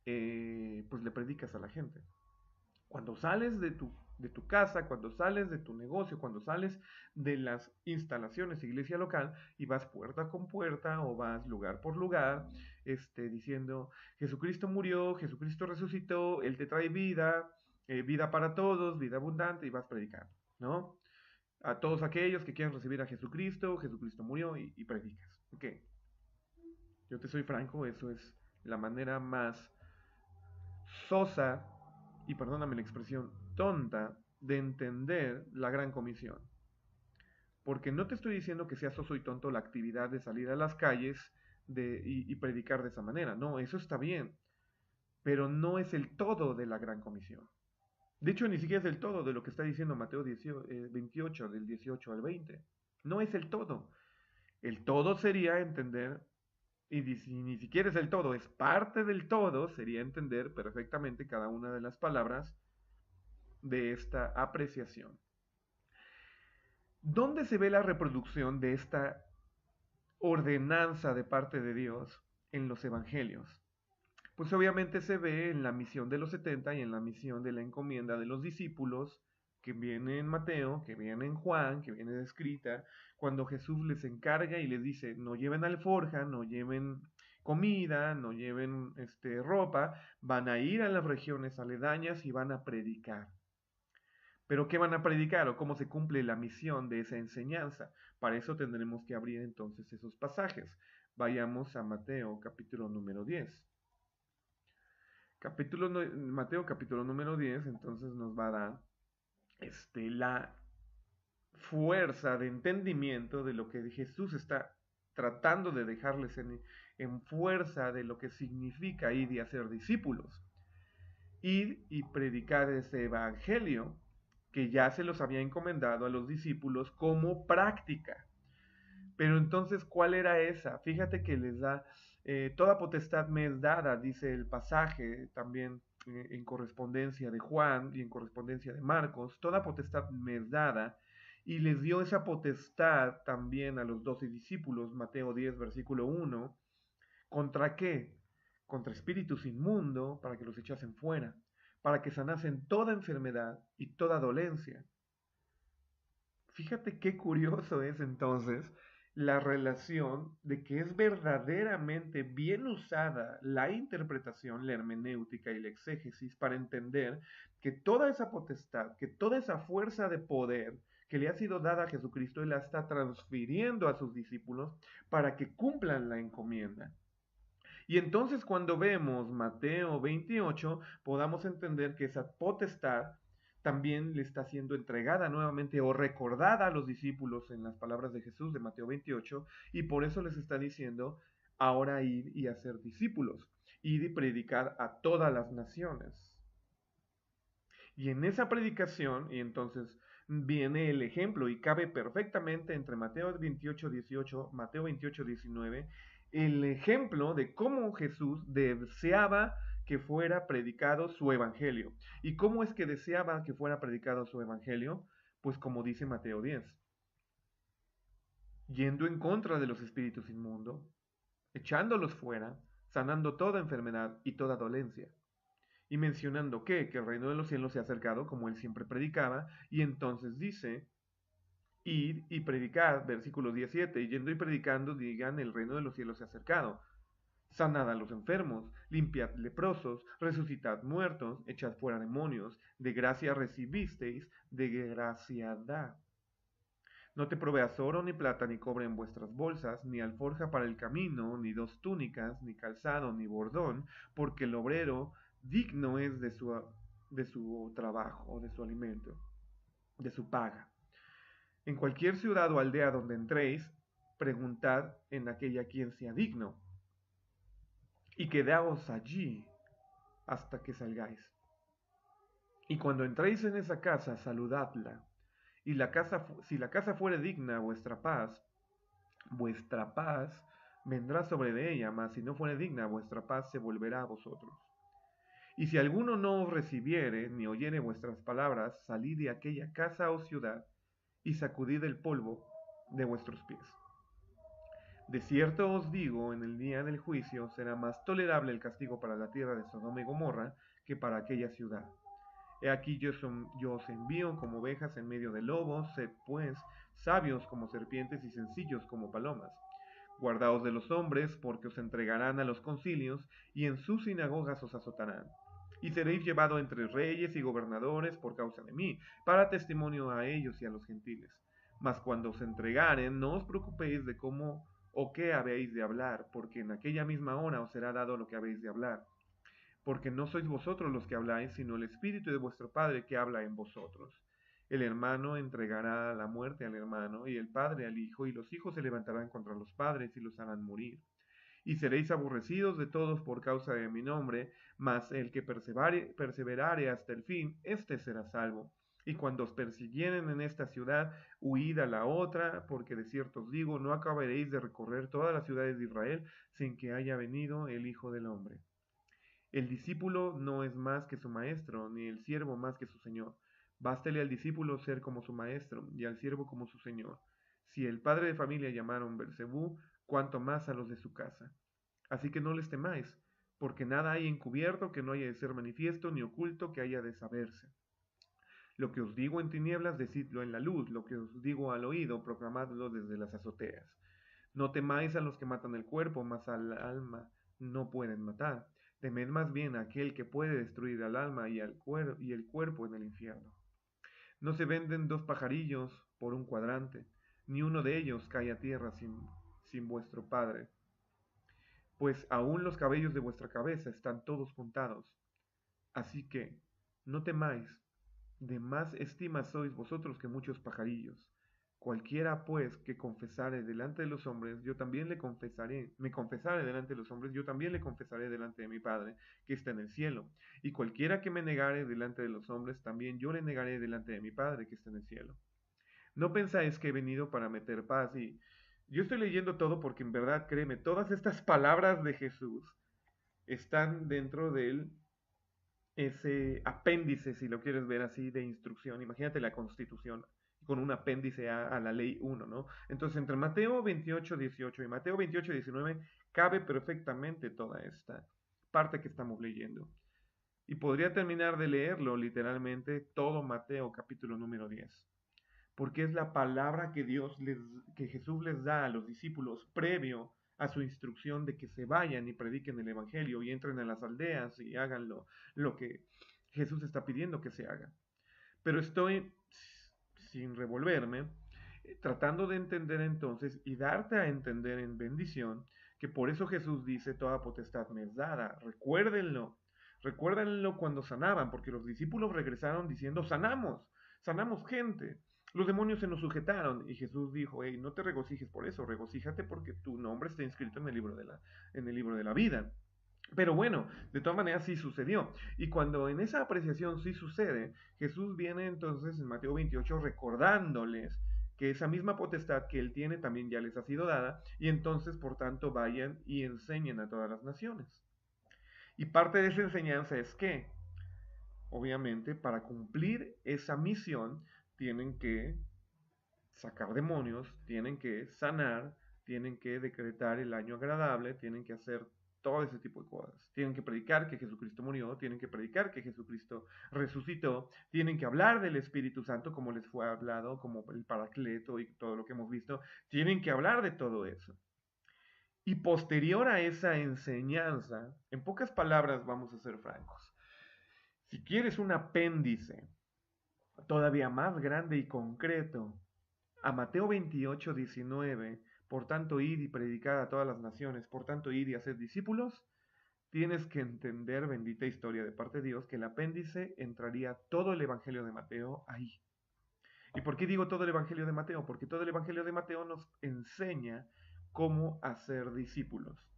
pues le predicas a la gente. Cuando sales de tu casa, cuando sales de tu negocio, cuando sales de las instalaciones iglesia local y vas puerta con puerta o vas lugar por lugar, diciendo, Jesucristo murió, Jesucristo resucitó, Él te trae vida, vida para todos, vida abundante, y vas predicando, ¿no? A todos aquellos que quieran recibir a Jesucristo, Jesucristo murió y predicas. Ok, yo te soy franco, eso es la manera más sosa y perdóname la expresión, tonta de entender la gran comisión. Porque no te estoy diciendo que sea soso y tonto la actividad de salir a las calles y predicar de esa manera. No, eso está bien, pero no es el todo de la gran comisión. De hecho, ni siquiera es el todo de lo que está diciendo Mateo 28, del 18 al 20. No es el todo. El todo sería entender, y si ni siquiera es el todo, es parte del todo, sería entender perfectamente cada una de las palabras de esta apreciación. ¿Dónde se ve la reproducción de esta ordenanza de parte de Dios en los evangelios? Pues obviamente se ve en la misión de los 70 y en la misión de la encomienda de los discípulos, que viene en Mateo, que viene en Juan, que viene descrita, cuando Jesús les encarga y les dice, no lleven alforja, no lleven comida, no lleven ropa, van a ir a las regiones aledañas y van a predicar. Pero ¿qué van a predicar o cómo se cumple la misión de esa enseñanza? Para eso tendremos que abrir entonces esos pasajes. Vayamos a Mateo capítulo número 10. Mateo capítulo número 10 entonces nos va a dar la fuerza de entendimiento de lo que Jesús está tratando de dejarles en fuerza de lo que significa ir y hacer discípulos. Ir y predicar ese evangelio que ya se los había encomendado a los discípulos como práctica. Pero entonces, ¿cuál era esa? Fíjate que les da, toda potestad me es dada, dice el pasaje también en correspondencia de Juan y en correspondencia de Marcos, toda potestad me es dada, y les dio esa potestad también a los 12 discípulos, Mateo 10, versículo 1, ¿contra qué? Contra espíritus inmundos, para que los echasen fuera, para que sanasen toda enfermedad y toda dolencia. Fíjate qué curioso es entonces la relación de que es verdaderamente bien usada la interpretación, la hermenéutica y la exégesis para entender que toda esa potestad, que toda esa fuerza de poder que le ha sido dada a Jesucristo, Él la está transfiriendo a sus discípulos para que cumplan la encomienda. Y entonces cuando vemos Mateo 28, podamos entender que esa potestad también le está siendo entregada nuevamente o recordada a los discípulos en las palabras de Jesús de Mateo 28, y por eso les está diciendo ahora ir y hacer discípulos, ir y predicar a todas las naciones. Y en esa predicación, y entonces viene el ejemplo y cabe perfectamente entre Mateo 28, 18, Mateo 28, 19, el ejemplo de cómo Jesús deseaba que fuera predicado su evangelio. ¿Y cómo es que deseaba que fuera predicado su evangelio? Pues como dice Mateo 10, yendo en contra de los espíritus inmundos, echándolos fuera, sanando toda enfermedad y toda dolencia y mencionando que el reino de los cielos se ha acercado, como él siempre predicaba, y entonces dice, id y predicad, versículo 17, yendo y predicando, digan, el reino de los cielos se ha acercado. Sanad a los enfermos, limpiad leprosos, resucitad muertos, echad fuera demonios, de gracia recibisteis, de gracia da. No te proveas oro, ni plata, ni cobre en vuestras bolsas, ni alforja para el camino, ni dos túnicas, ni calzado, ni bordón, porque el obrero digno es de su trabajo, de su alimento, de su paga. En cualquier ciudad o aldea donde entréis, preguntad en aquella quien sea digno, y quedaos allí hasta que salgáis. Y cuando entréis en esa casa, saludadla. Y si la casa fuere digna, vuestra paz vendrá sobre de ella, mas si no fuere digna, vuestra paz se volverá a vosotros. Y si alguno no os recibiere, ni oyere vuestras palabras, salid de aquella casa o ciudad, y sacudid el polvo de vuestros pies. De cierto os digo, en el día del juicio será más tolerable el castigo para la tierra de Sodoma y Gomorra que para aquella ciudad. He aquí yo os envío como ovejas en medio de lobos, sed pues sabios como serpientes y sencillos como palomas. Guardaos de los hombres, porque os entregarán a los concilios, y en sus sinagogas os azotarán. Y seréis llevados entre reyes y gobernadores por causa de mí, para testimonio a ellos y a los gentiles. Mas cuando os entregaren, no os preocupéis de cómo o qué habéis de hablar, porque en aquella misma hora os será dado lo que habéis de hablar. Porque no sois vosotros los que habláis, sino el Espíritu de vuestro Padre que habla en vosotros. El hermano entregará la muerte al hermano, y el padre al hijo, y los hijos se levantarán contra los padres y los harán morir. Y seréis aborrecidos de todos por causa de mi nombre, mas el que perseverare hasta el fin, éste será salvo. Y cuando os persiguieren en esta ciudad, huid a la otra, porque de cierto os digo, no acabaréis de recorrer todas las ciudades de Israel sin que haya venido el Hijo del Hombre. El discípulo no es más que su maestro, ni el siervo más que su señor. Bástele al discípulo ser como su maestro, y al siervo como su señor. Si el padre de familia llamaron Beelzebú, cuanto más a los de su casa. Así que no les temáis, porque nada hay encubierto que no haya de ser manifiesto, ni oculto que haya de saberse. Lo que os digo en tinieblas, decidlo en la luz, lo que os digo al oído, proclamadlo desde las azoteas. No temáis a los que matan el cuerpo, mas al alma no pueden matar. Temed más bien a aquel que puede destruir al alma y el cuerpo en el infierno. No se venden dos pajarillos por un cuadrante, ni uno de ellos cae a tierra sin vuestro Padre. Pues aún los cabellos de vuestra cabeza están todos contados. Así que, no temáis, de más estima sois vosotros que muchos pajarillos. Cualquiera pues que confesare delante de los hombres, yo también le confesaré, me confesare delante de los hombres, yo también le confesaré delante de mi Padre, que está en el cielo. Y cualquiera que me negare delante de los hombres, también yo le negaré delante de mi Padre, que está en el cielo. No pensáis que he venido para meter paz, y yo estoy leyendo todo porque en verdad, créeme, todas estas palabras de Jesús están dentro de él ese apéndice, si lo quieres ver así, de instrucción. Imagínate la Constitución con un apéndice a la ley 1, ¿no? Entonces, entre Mateo 28, 18 y Mateo 28, 19, cabe perfectamente toda esta parte que estamos leyendo. Y podría terminar de leerlo literalmente todo Mateo capítulo número 10. Porque es la palabra que Jesús les da a los discípulos previo a su instrucción de que se vayan y prediquen el Evangelio y entren a las aldeas y hagan lo que Jesús está pidiendo que se haga. Pero estoy, sin revolverme, tratando de entender entonces y darte a entender en bendición que por eso Jesús dice, toda potestad me es dada. Recuérdenlo cuando sanaban, porque los discípulos regresaron diciendo, sanamos gente. Los demonios se nos sujetaron y Jesús dijo, hey, no te regocijes por eso, regocíjate porque tu nombre está inscrito en el libro de la vida. Pero bueno, de todas maneras sí sucedió. Y cuando en esa apreciación sí sucede, Jesús viene entonces en Mateo 28 recordándoles que esa misma potestad que él tiene también ya les ha sido dada, y entonces por tanto vayan y enseñen a todas las naciones. Y parte de esa enseñanza es que, obviamente, para cumplir esa misión, tienen que sacar demonios, tienen que sanar, tienen que decretar el año agradable, tienen que hacer todo ese tipo de cosas. Tienen que predicar que Jesucristo murió, tienen que predicar que Jesucristo resucitó, tienen que hablar del Espíritu Santo como les fue hablado, como el Paracleto y todo lo que hemos visto, tienen que hablar de todo eso. Y posterior a esa enseñanza, en pocas palabras vamos a ser francos, si quieres un apéndice todavía más grande y concreto a Mateo 28, 19, por tanto id y predicad a todas las naciones, por tanto id y haced discípulos, tienes que entender, bendita historia de parte de Dios, que el apéndice entraría todo el Evangelio de Mateo ahí. ¿Y por qué digo todo el Evangelio de Mateo? Porque todo el Evangelio de Mateo nos enseña cómo hacer discípulos.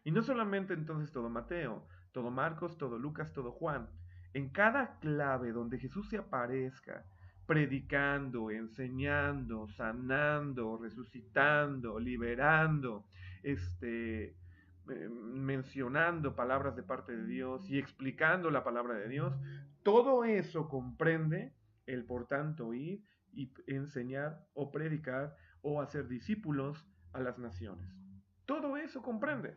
Y no solamente entonces todo Mateo, todo Marcos, todo Lucas, todo Juan. En cada clave donde Jesús se aparezca, predicando, enseñando, sanando, resucitando, liberando, mencionando palabras de parte de Dios y explicando la palabra de Dios, todo eso comprende el por tanto ir y enseñar o predicar o hacer discípulos a las naciones. Todo eso comprende.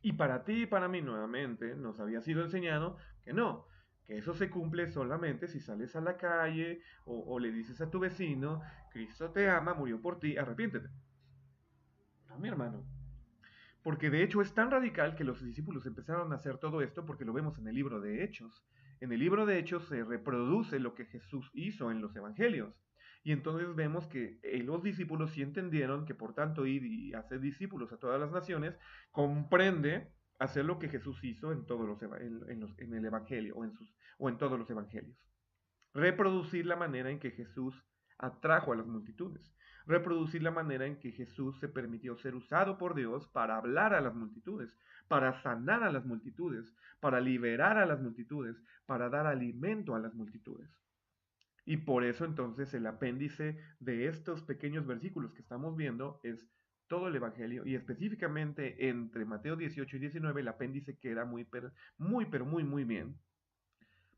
Y para ti y para mí nuevamente nos había sido enseñado que no, que eso se cumple solamente si sales a la calle o le dices a tu vecino, Cristo te ama, murió por ti, arrepiéntete. No, mi hermano. Porque de hecho es tan radical que los discípulos empezaron a hacer todo esto porque lo vemos en el libro de Hechos. En el libro de Hechos se reproduce lo que Jesús hizo en los evangelios. Y entonces vemos que los discípulos sí entendieron que por tanto ir y hacer discípulos a todas las naciones comprende hacer lo que Jesús hizo en todos en el evangelio o en todos los evangelios. Reproducir la manera en que Jesús atrajo a las multitudes. Reproducir la manera en que Jesús se permitió ser usado por Dios para hablar a las multitudes, para sanar a las multitudes, para liberar a las multitudes, para dar alimento a las multitudes. Y por eso entonces el apéndice de estos pequeños versículos que estamos viendo es todo el Evangelio y específicamente entre Mateo 18 y 19 el apéndice queda muy bien.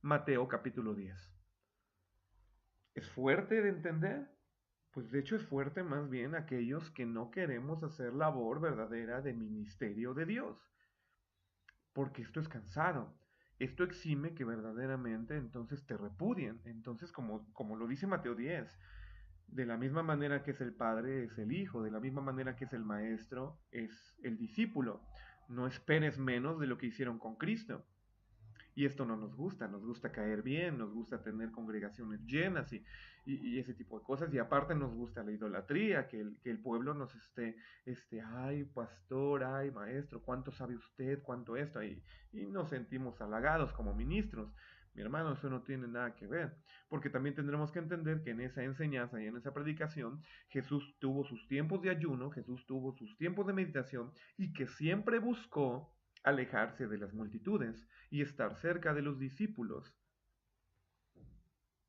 Mateo capítulo 10. ¿Es fuerte de entender? Pues de hecho es fuerte más bien aquellos que no queremos hacer labor verdadera de ministerio de Dios. Porque esto es cansado. Esto exime que verdaderamente entonces te repudien. Entonces, como lo dice Mateo 10, de la misma manera que es el padre, es el hijo. De la misma manera que es el maestro, es el discípulo. No esperes menos de lo que hicieron con Cristo. Y esto no nos gusta caer bien, nos gusta tener congregaciones llenas y ese tipo de cosas. Y aparte nos gusta la idolatría, que el pueblo nos ay pastor, ay maestro, ¿cuánto sabe usted? ¿Cuánto esto? Y nos sentimos halagados como ministros. Mi hermano, eso no tiene nada que ver, porque también tendremos que entender que en esa enseñanza y en esa predicación Jesús tuvo sus tiempos de ayuno, Jesús tuvo sus tiempos de meditación y que siempre buscó alejarse de las multitudes y estar cerca de los discípulos.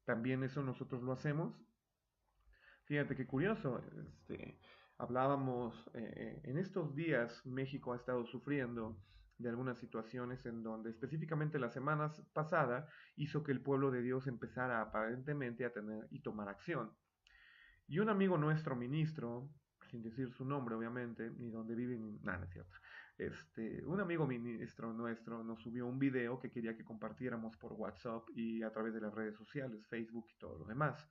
También eso nosotros lo hacemos. Fíjate qué curioso. Hablábamos, en estos días México ha estado sufriendo de algunas situaciones en donde específicamente la semana pasada hizo que el pueblo de Dios empezara aparentemente a tener y tomar acción. Y un amigo nuestro, ministro, sin decir su nombre obviamente, ni dónde vive, ni nada, no es cierto. Un amigo ministro nuestro nos subió un video que quería que compartiéramos por WhatsApp y a través de las redes sociales, Facebook y todo lo demás.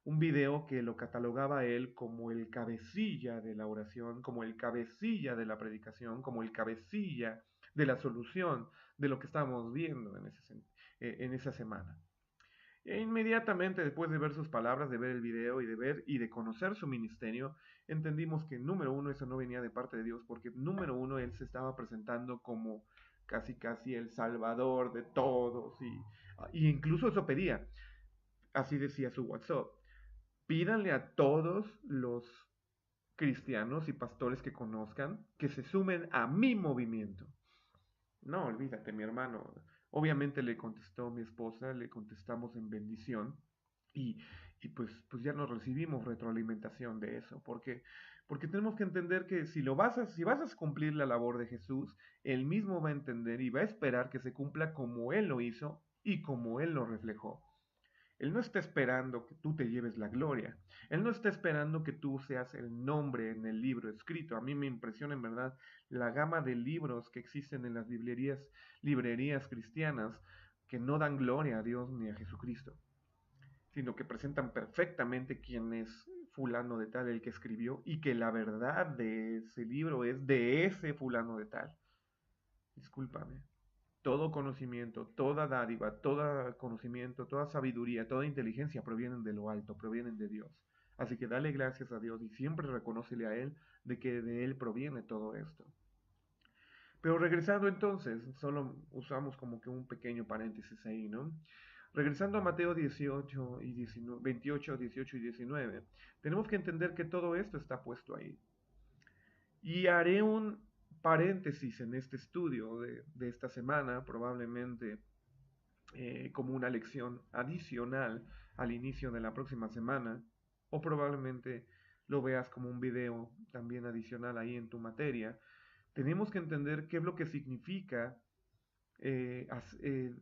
Un video que lo catalogaba él como el cabecilla de la oración, como el cabecilla de la predicación, como el cabecilla de la solución de lo que estábamos viendo en esa semana. E inmediatamente después de ver sus palabras, de ver el video y de ver y de conocer su ministerio, entendimos que número uno, eso no venía de parte de Dios, porque número uno, él se estaba presentando como casi casi el salvador de todos y incluso eso pedía, así decía su WhatsApp, pídanle a todos los cristianos y pastores que conozcan que se sumen a mi movimiento. No, olvídate, mi hermano. Obviamente le contestó mi esposa, le contestamos en bendición y, y pues ya nos recibimos retroalimentación de eso, porque tenemos que entender que si vas a cumplir la labor de Jesús, él mismo va a entender y va a esperar que se cumpla como él lo hizo y como él lo reflejó. Él no está esperando que tú te lleves la gloria. Él no está esperando que tú seas el nombre en el libro escrito. A mí me impresiona en verdad la gama de libros que existen en las librerías cristianas que no dan gloria a Dios ni a Jesucristo, sino que presentan perfectamente quién es fulano de tal el que escribió y que la verdad de ese libro es de ese fulano de tal. Discúlpame. Todo conocimiento, toda dádiva, todo conocimiento, toda sabiduría, toda inteligencia provienen de lo alto, provienen de Dios. Así que dale gracias a Dios y siempre reconócele a Él de que de Él proviene todo esto. Pero regresando entonces, solo usamos como que un pequeño paréntesis ahí, ¿no? Regresando a Mateo 18 y 19, 28, 18 y 19, tenemos que entender que todo esto está puesto ahí. Y haré un paréntesis en este estudio de esta semana, probablemente como una lección adicional al inicio de la próxima semana, o probablemente lo veas como un video también adicional ahí en tu materia. Tenemos que entender qué es lo que significa id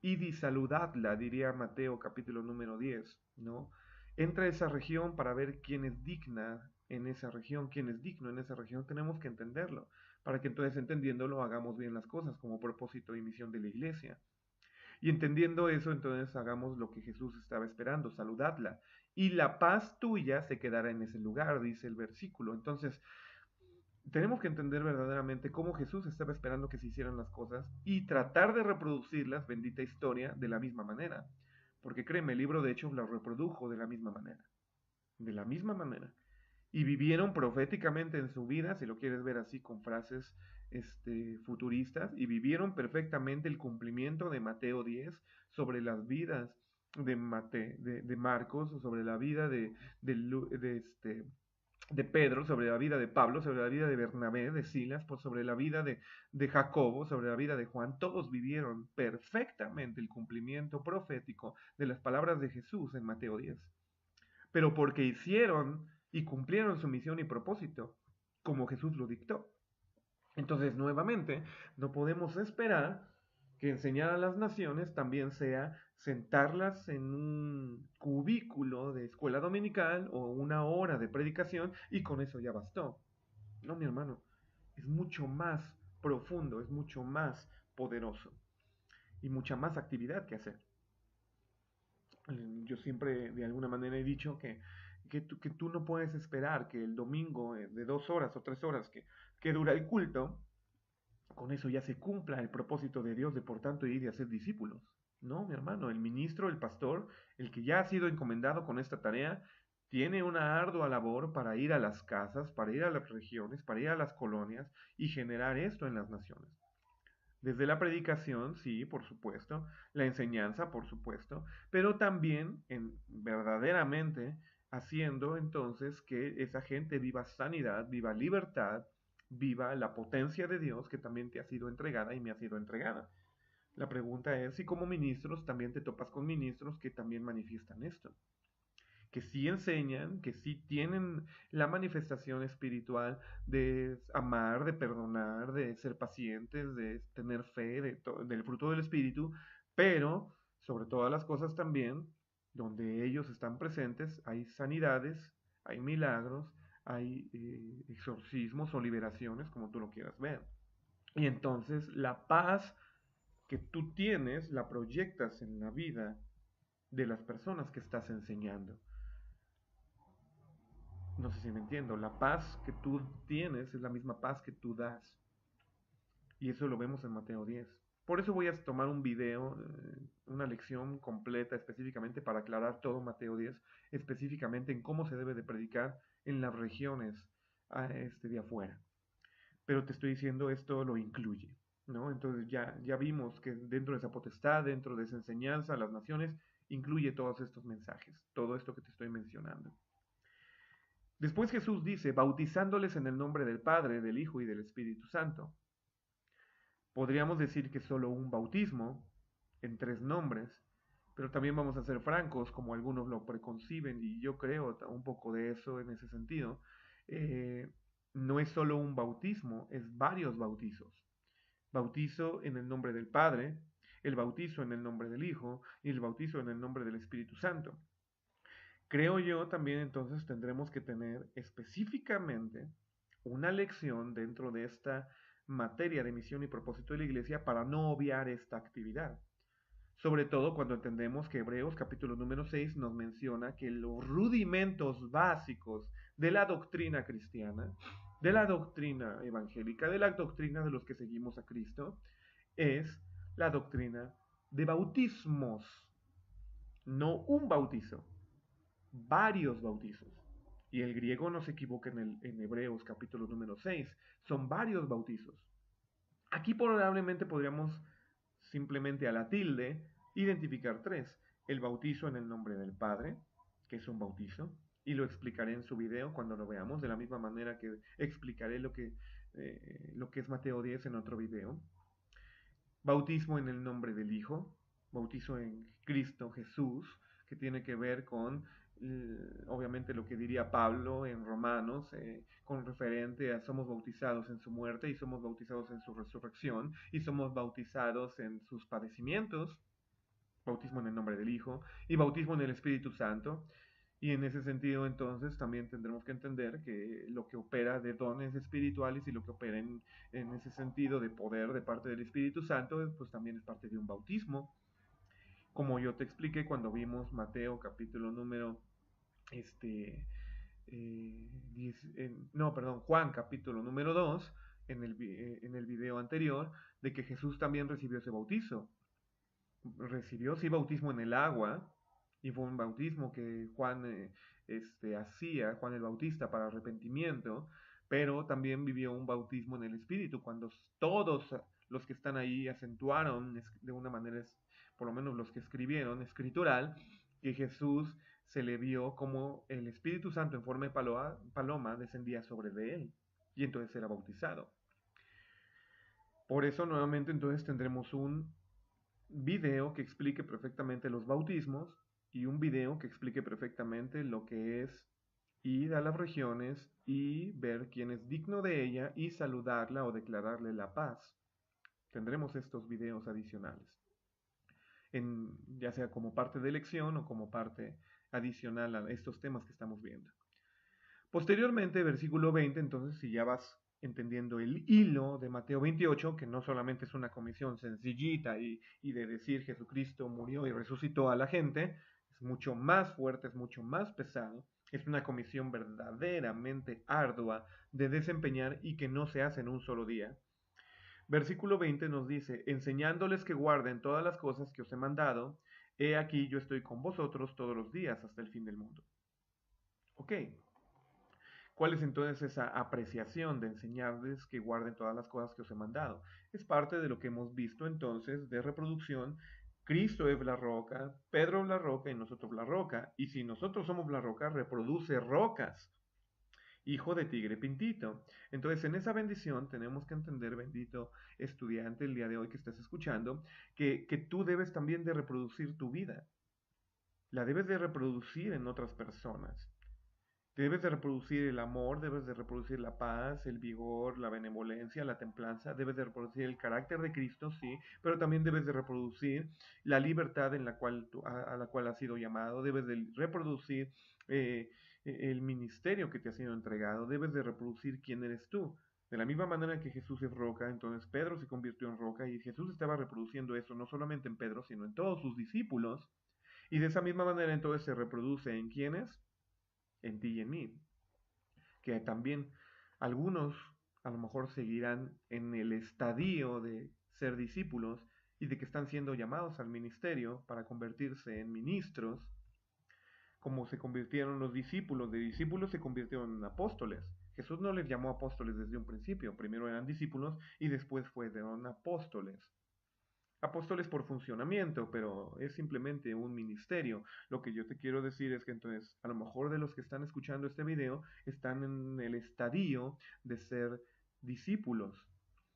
y saludadla, diría Mateo capítulo número 10, ¿no? Entra a esa región para ver quién es digna en esa región, quién es digno en esa región, tenemos que entenderlo, para que entonces entendiéndolo hagamos bien las cosas como propósito y misión de la iglesia. Y entendiendo eso, entonces hagamos lo que Jesús estaba esperando, saludadla. Y la paz tuya se quedará en ese lugar, dice el versículo. Entonces, tenemos que entender verdaderamente cómo Jesús estaba esperando que se hicieran las cosas y tratar de reproducirlas, bendita historia, de la misma manera. Porque créeme, el libro de Hechos las reprodujo de la misma manera. De la misma manera. Y vivieron proféticamente en su vida, si lo quieres ver así con frases futuristas, y vivieron perfectamente el cumplimiento de Mateo 10 sobre las vidas de Marcos, sobre la vida de Pedro, sobre la vida de Pablo, sobre la vida de Bernabé, de Silas, sobre la vida de Jacobo, sobre la vida de Juan. Todos vivieron perfectamente el cumplimiento profético de las palabras de Jesús en Mateo 10. Pero porque hicieron y cumplieron su misión y propósito, como Jesús lo dictó. Entonces, nuevamente, no podemos esperar que enseñar a las naciones también sea sentarlas en un cubículo de escuela dominical o una hora de predicación y con eso ya bastó. No, mi hermano, es mucho más profundo, es mucho más poderoso y mucha más actividad que hacer. Yo siempre de alguna manera he dicho que tú no puedes esperar que el domingo de 2 horas o 3 horas que dura el culto, con eso ya se cumpla el propósito de Dios de por tanto ir y hacer discípulos. No, mi hermano, el ministro, el pastor, el que ya ha sido encomendado con esta tarea, tiene una ardua labor para ir a las casas, para ir a las regiones, para ir a las colonias y generar esto en las naciones. Desde la predicación, sí, por supuesto, la enseñanza, por supuesto, pero también verdaderamente haciendo entonces que esa gente viva sanidad, viva libertad, viva la potencia de Dios que también te ha sido entregada y me ha sido entregada. La pregunta es si como ministros también te topas con ministros que también manifiestan esto, que sí enseñan, que sí tienen la manifestación espiritual de amar, de perdonar, de ser pacientes, de tener fe, del fruto del espíritu, pero sobre todas las cosas también, donde ellos están presentes, hay sanidades, hay milagros, hay exorcismos o liberaciones, como tú lo quieras ver. Y entonces la paz que tú tienes la proyectas en la vida de las personas que estás enseñando. No sé si me entiendo. La paz que tú tienes es la misma paz que tú das. Y eso lo vemos en Mateo 10. Por eso voy a tomar un video, una lección completa específicamente para aclarar todo Mateo 10, específicamente en cómo se debe de predicar en las regiones de afuera. Pero te estoy diciendo, esto lo incluye, ¿no? Entonces ya vimos que dentro de esa potestad, dentro de esa enseñanza a las naciones, incluye todos estos mensajes, todo esto que te estoy mencionando. Después Jesús dice, bautizándoles en el nombre del Padre, del Hijo y del Espíritu Santo. Podríamos decir que solo un bautismo, en 3 nombres, pero también vamos a ser francos, como algunos lo preconciben, y yo creo un poco de eso en ese sentido. No es solo un bautismo, es varios bautizos. Bautizo en el nombre del Padre, el bautizo en el nombre del Hijo y el bautizo en el nombre del Espíritu Santo. Creo yo también entonces tendremos que tener específicamente una lección dentro de esta materia de misión y propósito de la iglesia para no obviar esta actividad. Sobre todo cuando entendemos que Hebreos capítulo número 6 nos menciona que los rudimentos básicos de la doctrina cristiana, de la doctrina evangélica, de la doctrina de los que seguimos a Cristo, es la doctrina de bautismos, no un bautizo, varios bautizos. Y el griego no se equivoca en Hebreos capítulo número 6, son varios bautizos. Aquí probablemente podríamos simplemente a la tilde identificar 3. El bautizo en el nombre del Padre, que es un bautizo, y lo explicaré en su video cuando lo veamos, de la misma manera que explicaré lo que es Mateo 10 en otro video. Bautismo en el nombre del Hijo, bautizo en Cristo Jesús, que tiene que ver con obviamente lo que diría Pablo en Romanos, con referente a somos bautizados en su muerte y somos bautizados en su resurrección y somos bautizados en sus padecimientos, bautismo en el nombre del Hijo y bautismo en el Espíritu Santo. Y en ese sentido, entonces, también tendremos que entender que lo que opera de dones espirituales y lo que opera en ese sentido de poder de parte del Espíritu Santo, pues también es parte de un bautismo. Como yo te expliqué cuando vimos Mateo capítulo número Juan capítulo número 2, en el video anterior, de que Jesús también recibió ese bautizo. Recibió sí bautismo en el agua, y fue un bautismo que Juan hacía, Juan el Bautista, para arrepentimiento, pero también vivió un bautismo en el Espíritu, cuando todos los que están ahí acentuaron de una manera, por lo menos los que escribieron, escritural, que Jesús se le vio como el Espíritu Santo en forma de paloma descendía sobre de él, y entonces era bautizado. Por eso nuevamente entonces tendremos un video que explique perfectamente los bautismos y un video que explique perfectamente lo que es ir a las regiones y ver quién es digno de ella y saludarla o declararle la paz. Tendremos estos videos adicionales, ya sea como parte de lección o como parte adicional a estos temas que estamos viendo. Posteriormente, versículo 20, entonces si ya vas entendiendo el hilo de Mateo 28, que no solamente es una comisión sencillita y de decir Jesucristo murió y resucitó a la gente, es mucho más fuerte, es mucho más pesado, es una comisión verdaderamente ardua de desempeñar y que no se hace en un solo día. Versículo 20 nos dice, enseñándoles que guarden todas las cosas que os he mandado, he aquí yo estoy con vosotros todos los días hasta el fin del mundo. Ok. ¿Cuál es entonces esa apreciación de enseñarles que guarden todas las cosas que os he mandado? Es parte de lo que hemos visto entonces de reproducción. Cristo es la roca, Pedro es la roca y nosotros la roca. Y si nosotros somos la roca, reproduce rocas. Hijo de tigre pintito. Entonces en esa bendición tenemos que entender, bendito estudiante, el día de hoy que estás escuchando, que tú debes también de reproducir tu vida. La debes de reproducir en otras personas. Debes de reproducir el amor, debes de reproducir la paz, el vigor, la benevolencia, la templanza, debes de reproducir el carácter de Cristo, sí, pero también debes de reproducir la libertad en la cual a la cual has sido llamado, debes de reproducir el ministerio que te ha sido entregado, debes de reproducir quién eres tú. De la misma manera que Jesús es roca, entonces Pedro se convirtió en roca y Jesús estaba reproduciendo eso no solamente en Pedro, sino en todos sus discípulos. Y de esa misma manera entonces se reproduce en quiénes, en ti y en mí, que también algunos a lo mejor seguirán en el estadio de ser discípulos y de que están siendo llamados al ministerio para convertirse en ministros, como se convirtieron los discípulos. De discípulos se convirtieron en apóstoles. Jesús no les llamó apóstoles desde un principio, primero eran discípulos y después fueron apóstoles. Apóstoles por funcionamiento, pero es simplemente un ministerio. Lo que yo te quiero decir es que entonces, a lo mejor de los que están escuchando este video, están en el estadio de ser discípulos.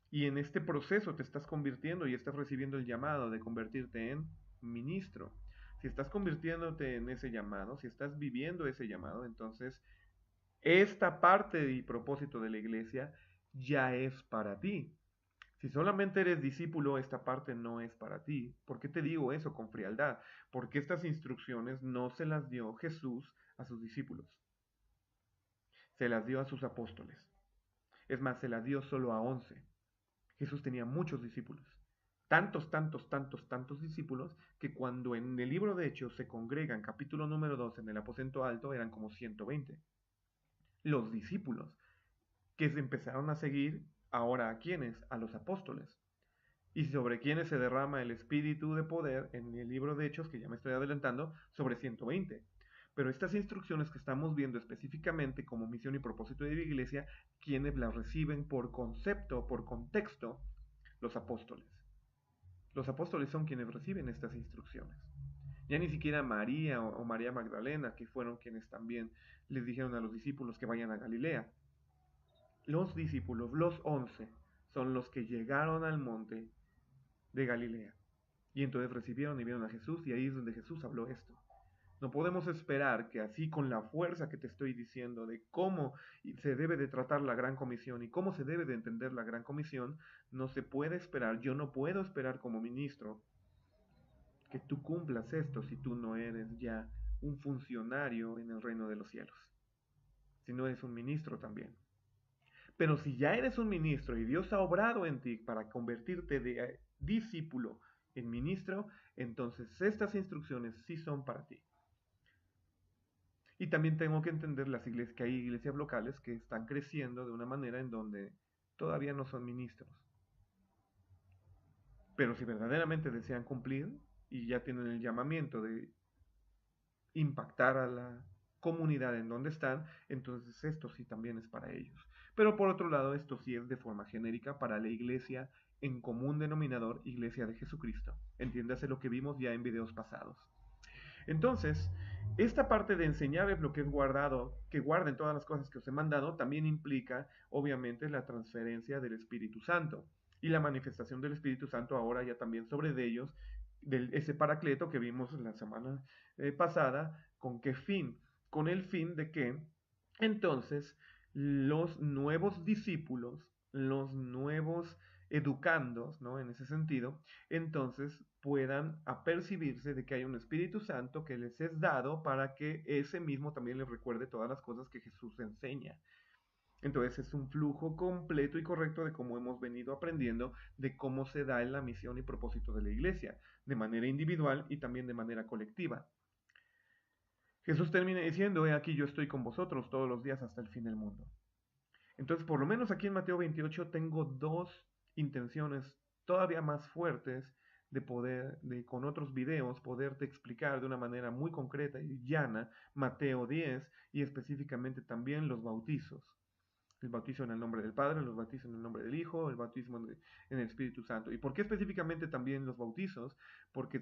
Y en este proceso te estás convirtiendo y estás recibiendo el llamado de convertirte en ministro. Si estás convirtiéndote en ese llamado, si estás viviendo ese llamado, entonces esta parte y propósito de la iglesia ya es para ti. Si solamente eres discípulo, esta parte no es para ti. ¿Por qué te digo eso con frialdad? Porque estas instrucciones no se las dio Jesús a sus discípulos. Se las dio a sus apóstoles. Es más, se las dio solo a 11. Jesús tenía muchos discípulos. Tantos discípulos que cuando en el libro de Hechos se congregan, capítulo número 2, en el aposento alto, eran como 120. Los discípulos que se empezaron a seguir ahora a quiénes, a los apóstoles. Y sobre quienes se derrama el espíritu de poder en el libro de Hechos, que ya me estoy adelantando, sobre 120. Pero estas instrucciones que estamos viendo específicamente como misión y propósito de la iglesia, quienes las reciben por concepto, por contexto, los apóstoles. Los apóstoles son quienes reciben estas instrucciones. Ya ni siquiera María o María Magdalena, que fueron quienes también les dijeron a los discípulos que vayan a Galilea. Los discípulos, los 11, son los que llegaron al monte de Galilea. Y entonces recibieron y vieron a Jesús, y ahí es donde Jesús habló esto. No podemos esperar que así con la fuerza que te estoy diciendo de cómo se debe de tratar la gran comisión y cómo se debe de entender la gran comisión, no se puede esperar, yo no puedo esperar como ministro que tú cumplas esto si tú no eres ya un funcionario en el reino de los cielos, si no eres un ministro también. Pero si ya eres un ministro y Dios ha obrado en ti para convertirte de discípulo en ministro, entonces estas instrucciones sí son para ti. Y también tengo que entender las iglesias, que hay iglesias locales que están creciendo de una manera en donde todavía no son ministros. Pero si verdaderamente desean cumplir y ya tienen el llamamiento de impactar a la comunidad en donde están, entonces esto sí también es para ellos. Pero por otro lado, esto sí es de forma genérica para la iglesia en común denominador, Iglesia de Jesucristo. Entiéndase lo que vimos ya en videos pasados. Entonces, esta parte de enseñarles lo que es guardado, que guarden todas las cosas que os he mandado, también implica, obviamente, la transferencia del Espíritu Santo y la manifestación del Espíritu Santo ahora ya también sobre de ellos, ese paracleto que vimos la semana pasada. ¿Con qué fin? Con el fin de que entonces los nuevos discípulos, los nuevos educandos, ¿no? En ese sentido, entonces puedan apercibirse de que hay un Espíritu Santo que les es dado para que ese mismo también les recuerde todas las cosas que Jesús enseña. Entonces es un flujo completo y correcto de cómo hemos venido aprendiendo de cómo se da en la misión y propósito de la iglesia, de manera individual y también de manera colectiva. Jesús termina diciendo, he aquí yo estoy con vosotros todos los días hasta el fin del mundo. Entonces, por lo menos aquí en Mateo 28 tengo dos intenciones todavía más fuertes de poder, con otros videos, poderte explicar de una manera muy concreta y llana Mateo 10 y específicamente también los bautizos. El bautizo en el nombre del Padre, los bautizos en el nombre del Hijo, el bautismo en el Espíritu Santo. ¿Y por qué específicamente también los bautizos? Porque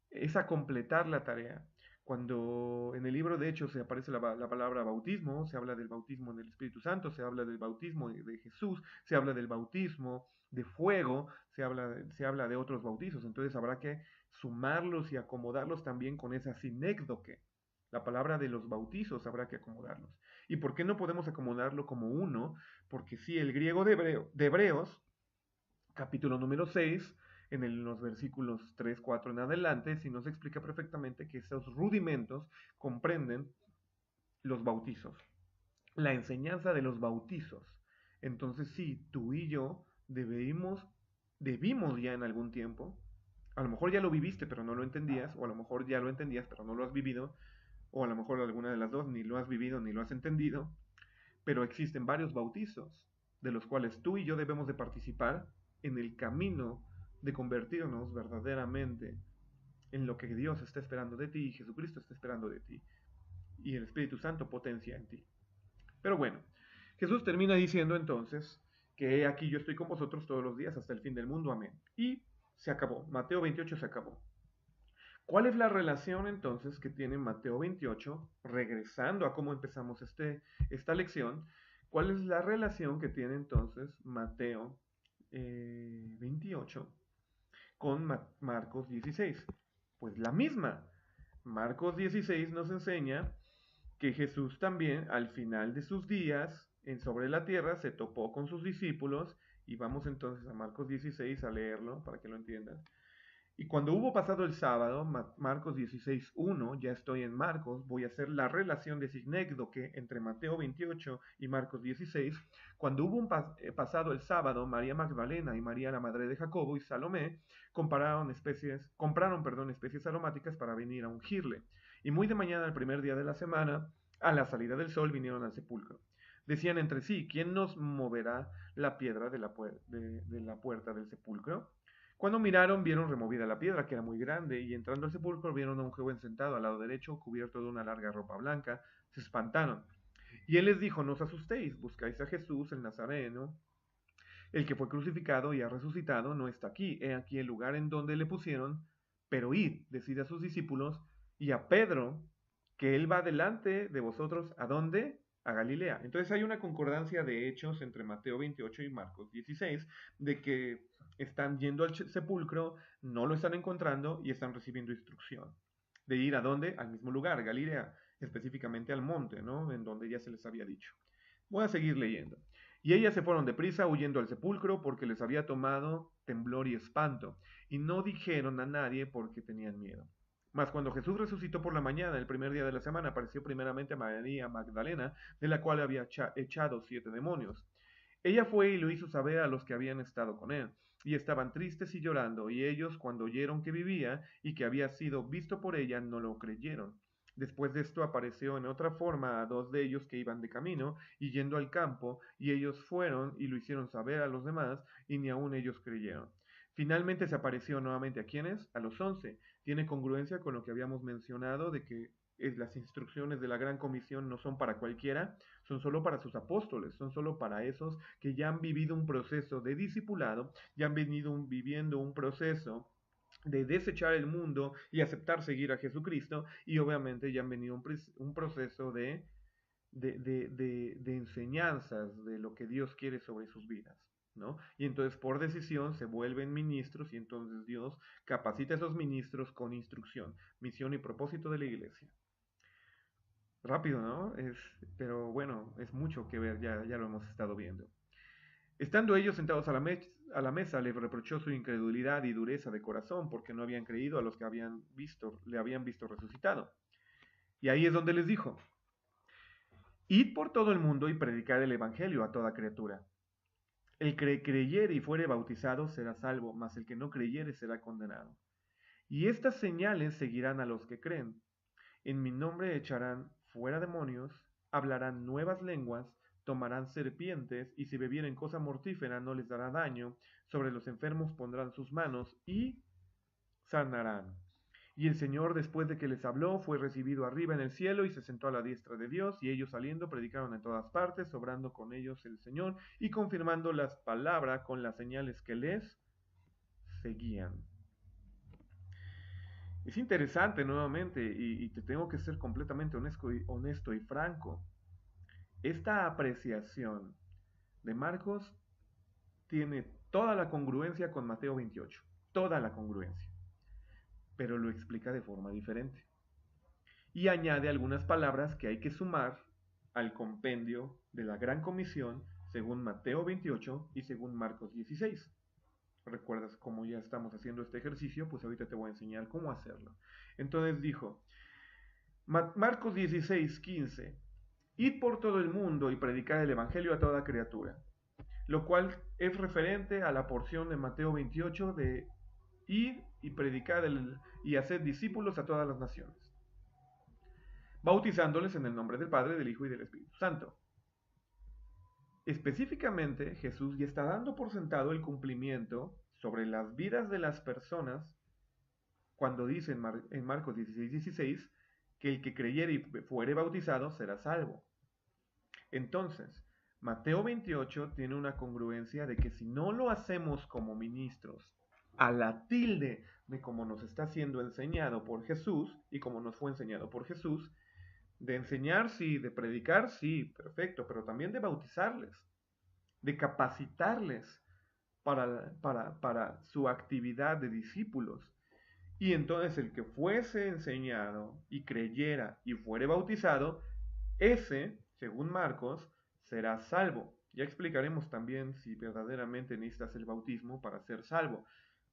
es a completar la tarea. Cuando en el libro de Hechos se aparece la palabra bautismo, se habla del bautismo en el Espíritu Santo, se habla del bautismo de Jesús, se habla del bautismo de fuego, se habla de otros bautizos. Entonces habrá que sumarlos y acomodarlos también con esa sinécdoque. La palabra de los bautizos habrá que acomodarlos. ¿Y por qué no podemos acomodarlo como uno? Porque si el griego de Hebreos, capítulo número 6, en los versículos 3, 4 en adelante, si nos explica perfectamente que esos rudimentos comprenden los bautizos, la enseñanza de los bautizos. Entonces sí, tú y yo debimos ya en algún tiempo, a lo mejor ya lo viviste pero no lo entendías, o a lo mejor ya lo entendías pero no lo has vivido, o a lo mejor alguna de las dos, ni lo has vivido ni lo has entendido, pero existen varios bautizos, de los cuales tú y yo debemos de participar en el camino de convertirnos verdaderamente en lo que Dios está esperando de ti y Jesucristo está esperando de ti y el Espíritu Santo potencia en ti. Pero bueno, Jesús termina diciendo entonces que aquí yo estoy con vosotros todos los días hasta el fin del mundo, amén. Y se acabó, Mateo 28 se acabó. ¿Cuál es la relación entonces que tiene Mateo 28, regresando a cómo empezamos esta lección? ¿Cuál es la relación que tiene entonces Mateo 28 con Marcos 16? Pues la misma. Marcos 16 nos enseña que Jesús también al final de sus días sobre la tierra se topó con sus discípulos y vamos entonces a Marcos 16 a leerlo para que lo entiendan. Y cuando hubo pasado el sábado, Marcos 16:1, ya estoy en Marcos, voy a hacer la relación de sinécdoque entre Mateo 28 y Marcos 16. Cuando hubo pasado el sábado, María Magdalena y María la madre de Jacobo y Salomé compraron especies aromáticas para venir a ungirle. Y muy de mañana, el primer día de la semana, a la salida del sol, vinieron al sepulcro. Decían entre sí, ¿quién nos moverá la piedra de la puerta del sepulcro? Cuando miraron, vieron removida la piedra, que era muy grande, y entrando al sepulcro vieron a un joven sentado al lado derecho, cubierto de una larga ropa blanca. Se espantaron. Y él les dijo, no os asustéis, buscáis a Jesús, el Nazareno, el que fue crucificado y ha resucitado, no está aquí. He aquí el lugar en donde le pusieron, pero id, decid a sus discípulos, y a Pedro, que él va delante de vosotros, ¿a dónde? A Galilea. Entonces hay una concordancia de hechos entre Mateo 28 y Marcos 16, de que están yendo al sepulcro, no lo están encontrando y están recibiendo instrucción. ¿De ir a dónde? Al mismo lugar, Galilea, específicamente al monte, ¿no? En donde ya se les había dicho. Voy a seguir leyendo. Y ellas se fueron deprisa huyendo al sepulcro porque les había tomado temblor y espanto, y no dijeron a nadie porque tenían miedo. Mas cuando Jesús resucitó por la mañana, el primer día de la semana, apareció primeramente a María Magdalena, de la cual había echado 7 demonios. Ella fue y lo hizo saber a los que habían estado con él, y estaban tristes y llorando, y ellos, cuando oyeron que vivía y que había sido visto por ella, no lo creyeron. Después de esto apareció en otra forma a 2 de ellos que iban de camino y yendo al campo, y ellos fueron y lo hicieron saber a los demás, y ni aun ellos creyeron. Finalmente se apareció nuevamente a quienes, a los 11. Tiene congruencia con lo que habíamos mencionado de que las instrucciones de la gran comisión no son para cualquiera, son solo para sus apóstoles, son solo para esos que ya han vivido un proceso de discipulado, ya han venido viviendo un proceso de desechar el mundo y aceptar seguir a Jesucristo, y obviamente ya han venido un proceso de enseñanzas de lo que Dios quiere sobre sus vidas, ¿no? Y entonces por decisión se vuelven ministros y entonces Dios capacita a esos ministros con instrucción, misión y propósito de la iglesia. Rápido, ¿no? Pero bueno, es mucho que ver, ya lo hemos estado viendo. Estando ellos sentados a la mesa, le reprochó su incredulidad y dureza de corazón, porque no habían creído a los que le habían visto resucitado. Y ahí es donde les dijo, id por todo el mundo y predicad el evangelio a toda criatura. El que creyere y fuere bautizado será salvo, mas el que no creyere será condenado. Y estas señales seguirán a los que creen. En mi nombre echarán fuera demonios, hablarán nuevas lenguas, tomarán serpientes, y si bebieren cosa mortífera no les dará daño, sobre los enfermos pondrán sus manos y sanarán. Y el Señor, después de que les habló, fue recibido arriba en el cielo y se sentó a la diestra de Dios, y ellos saliendo predicaron en todas partes, obrando con ellos el Señor y confirmando las palabras con las señales que les seguían. Es interesante nuevamente, y te tengo que ser completamente honesto y franco. Esta apreciación de Marcos tiene toda la congruencia con Mateo 28, toda la congruencia, pero lo explica de forma diferente. Y añade algunas palabras que hay que sumar al compendio de la Gran Comisión según Mateo 28 y según Marcos 16. ¿Recuerdas cómo ya estamos haciendo este ejercicio? Pues ahorita te voy a enseñar cómo hacerlo. Entonces dijo, Marcos 16:15, id por todo el mundo y predicad el evangelio a toda criatura, lo cual es referente a la porción de Mateo 28 de id y predicad y hacer discípulos a todas las naciones, bautizándoles en el nombre del Padre, del Hijo y del Espíritu Santo. Específicamente, Jesús ya está dando por sentado el cumplimiento sobre las vidas de las personas cuando dice en Marcos 16:16 que el que creyere y fuere bautizado será salvo. Entonces, Mateo 28 tiene una congruencia de que si no lo hacemos como ministros, a la tilde de como nos está siendo enseñado por Jesús y como nos fue enseñado por Jesús, de enseñar sí, de predicar sí, perfecto, pero también de bautizarles, de capacitarles para su actividad de discípulos. Y entonces el que fuese enseñado y creyera y fuere bautizado, ese, según Marcos, será salvo. Ya explicaremos también si verdaderamente necesitas el bautismo para ser salvo.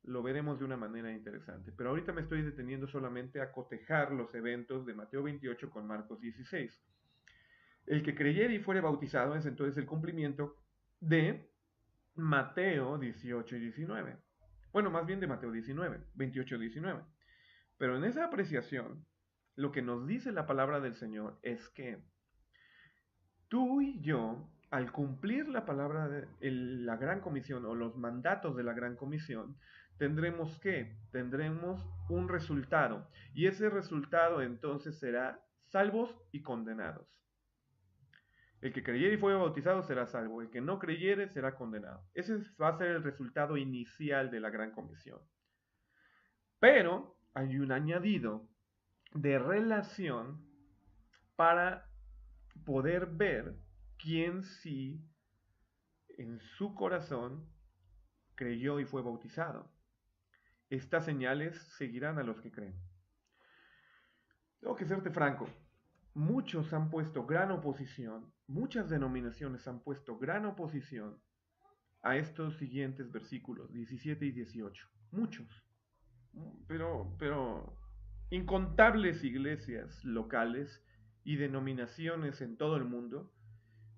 Lo veremos de una manera interesante. Pero ahorita me estoy deteniendo solamente a cotejar los eventos de Mateo 28 con Marcos 16. El que creyere y fuere bautizado es entonces el cumplimiento de Mateo 18 y 19. Bueno, más bien de Mateo 19, 28 y 19. Pero en esa apreciación, lo que nos dice la palabra del Señor es que tú y yo, al cumplir la palabra de la gran comisión o los mandatos de la gran comisión, tendremos un resultado. Y ese resultado entonces será salvos y condenados. El que creyere y fuere bautizado será salvo. El que no creyere será condenado. Ese va a ser el resultado inicial de la gran comisión. Pero hay un añadido de relación para poder ver quién sí en su corazón creyó y fue bautizado. Estas señales seguirán a los que creen. Tengo que serte franco. Muchos han puesto gran oposición, muchas denominaciones han puesto gran oposición a estos siguientes versículos 17 y 18. Muchos. Pero incontables iglesias locales y denominaciones en todo el mundo,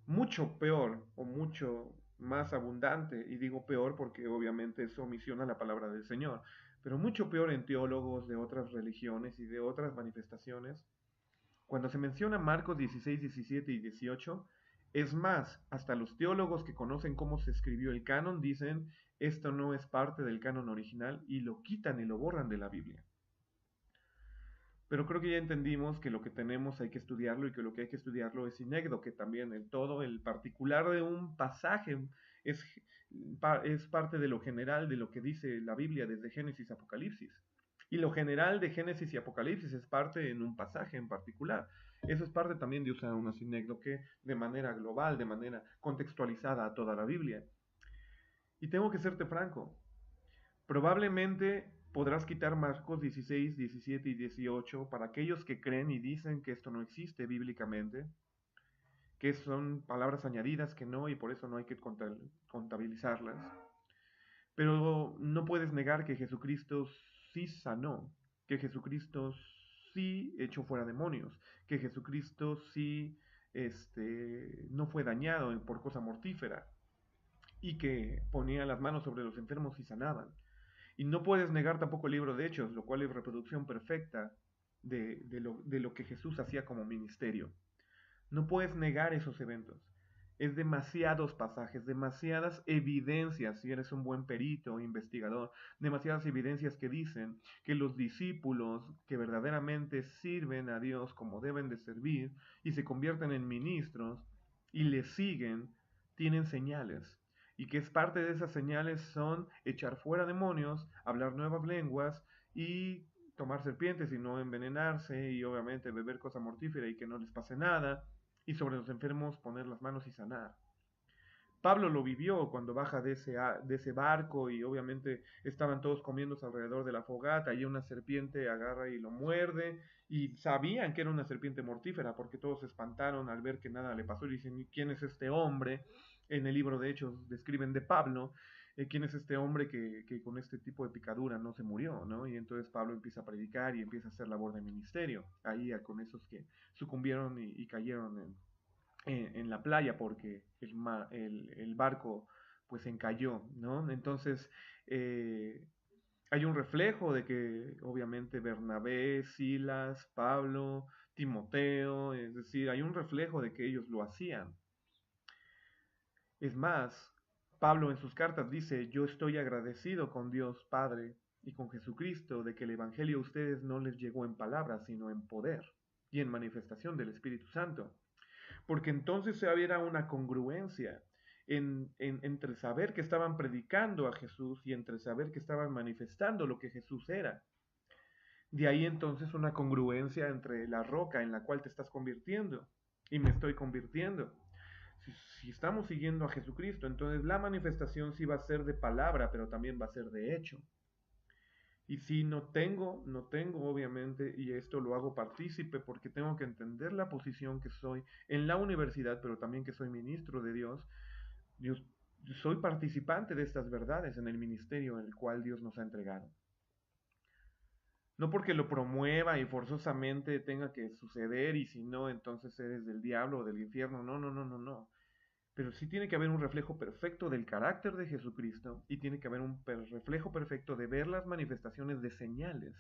mucho peor o mucho más abundante, y digo peor porque obviamente eso omisiona la palabra del Señor, pero mucho peor en teólogos de otras religiones y de otras manifestaciones. Cuando se menciona Marcos 16, 17 y 18, es más, hasta los teólogos que conocen cómo se escribió el canon dicen, esto no es parte del canon original y lo quitan y lo borran de la Biblia. Pero creo que ya entendimos que lo que tenemos hay que estudiarlo y que lo que hay que estudiarlo es inédito, que también el particular de un pasaje es, es parte de lo general de lo que dice la Biblia desde Génesis a Apocalipsis. Y lo general de Génesis y Apocalipsis es parte en un pasaje en particular. Eso es parte también de usar una sinécdoque de manera global, de manera contextualizada a toda la Biblia. Y tengo que serte franco, probablemente podrás quitar Marcos 16, 17 y 18 para aquellos que creen y dicen que esto no existe bíblicamente, que son palabras añadidas que no y por eso no hay que contabilizarlas. Pero no puedes negar que Jesucristo sí sanó, que Jesucristo sí echó fuera demonios, que Jesucristo sí no fue dañado por cosa mortífera y que ponía las manos sobre los enfermos y sanaban. Y no puedes negar tampoco el libro de Hechos, lo cual es reproducción perfecta de lo que Jesús hacía como ministerio. No puedes negar esos eventos. Es demasiados pasajes, demasiadas evidencias, si eres un buen perito o investigador, demasiadas evidencias que dicen que los discípulos que verdaderamente sirven a Dios como deben de servir y se convierten en ministros y le siguen, tienen señales. Y que es parte de esas señales son echar fuera demonios, hablar nuevas lenguas y tomar serpientes y no envenenarse y obviamente beber cosa mortífera y que no les pase nada y sobre los enfermos poner las manos y sanar. Pablo lo vivió cuando baja de ese barco y obviamente estaban todos comiéndose alrededor de la fogata y una serpiente agarra y lo muerde y sabían que era una serpiente mortífera porque todos se espantaron al ver que nada le pasó y dicen, ¿quién es este hombre? En el libro de Hechos describen de Pablo, ¿quién es este hombre que con este tipo de picadura no se murió? ¿No? Y entonces Pablo empieza a predicar y empieza a hacer labor de ministerio, ahí con esos que sucumbieron y cayeron en la playa porque el barco pues se encalló, ¿no? Entonces hay un reflejo de que obviamente Bernabé, Silas, Pablo, Timoteo, es decir, hay un reflejo de que ellos lo hacían. Es más, Pablo en sus cartas dice, yo estoy agradecido con Dios Padre y con Jesucristo de que el Evangelio a ustedes no les llegó en palabras, sino en poder y en manifestación del Espíritu Santo. Porque entonces había una congruencia entre saber que estaban predicando a Jesús y entre saber que estaban manifestando lo que Jesús era. De ahí entonces una congruencia entre la roca en la cual te estás convirtiendo y me estoy convirtiendo. Si estamos siguiendo a Jesucristo, entonces la manifestación sí va a ser de palabra, pero también va a ser de hecho. Y si no tengo obviamente, y esto lo hago partícipe porque tengo que entender la posición que soy en la universidad, pero también que soy ministro de Dios. Yo soy participante de estas verdades en el ministerio en el cual Dios nos ha entregado. No porque lo promueva y forzosamente tenga que suceder y si no, entonces eres del diablo o del infierno. No. Pero sí tiene que haber un reflejo perfecto del carácter de Jesucristo y tiene que haber un reflejo perfecto de ver las manifestaciones de señales.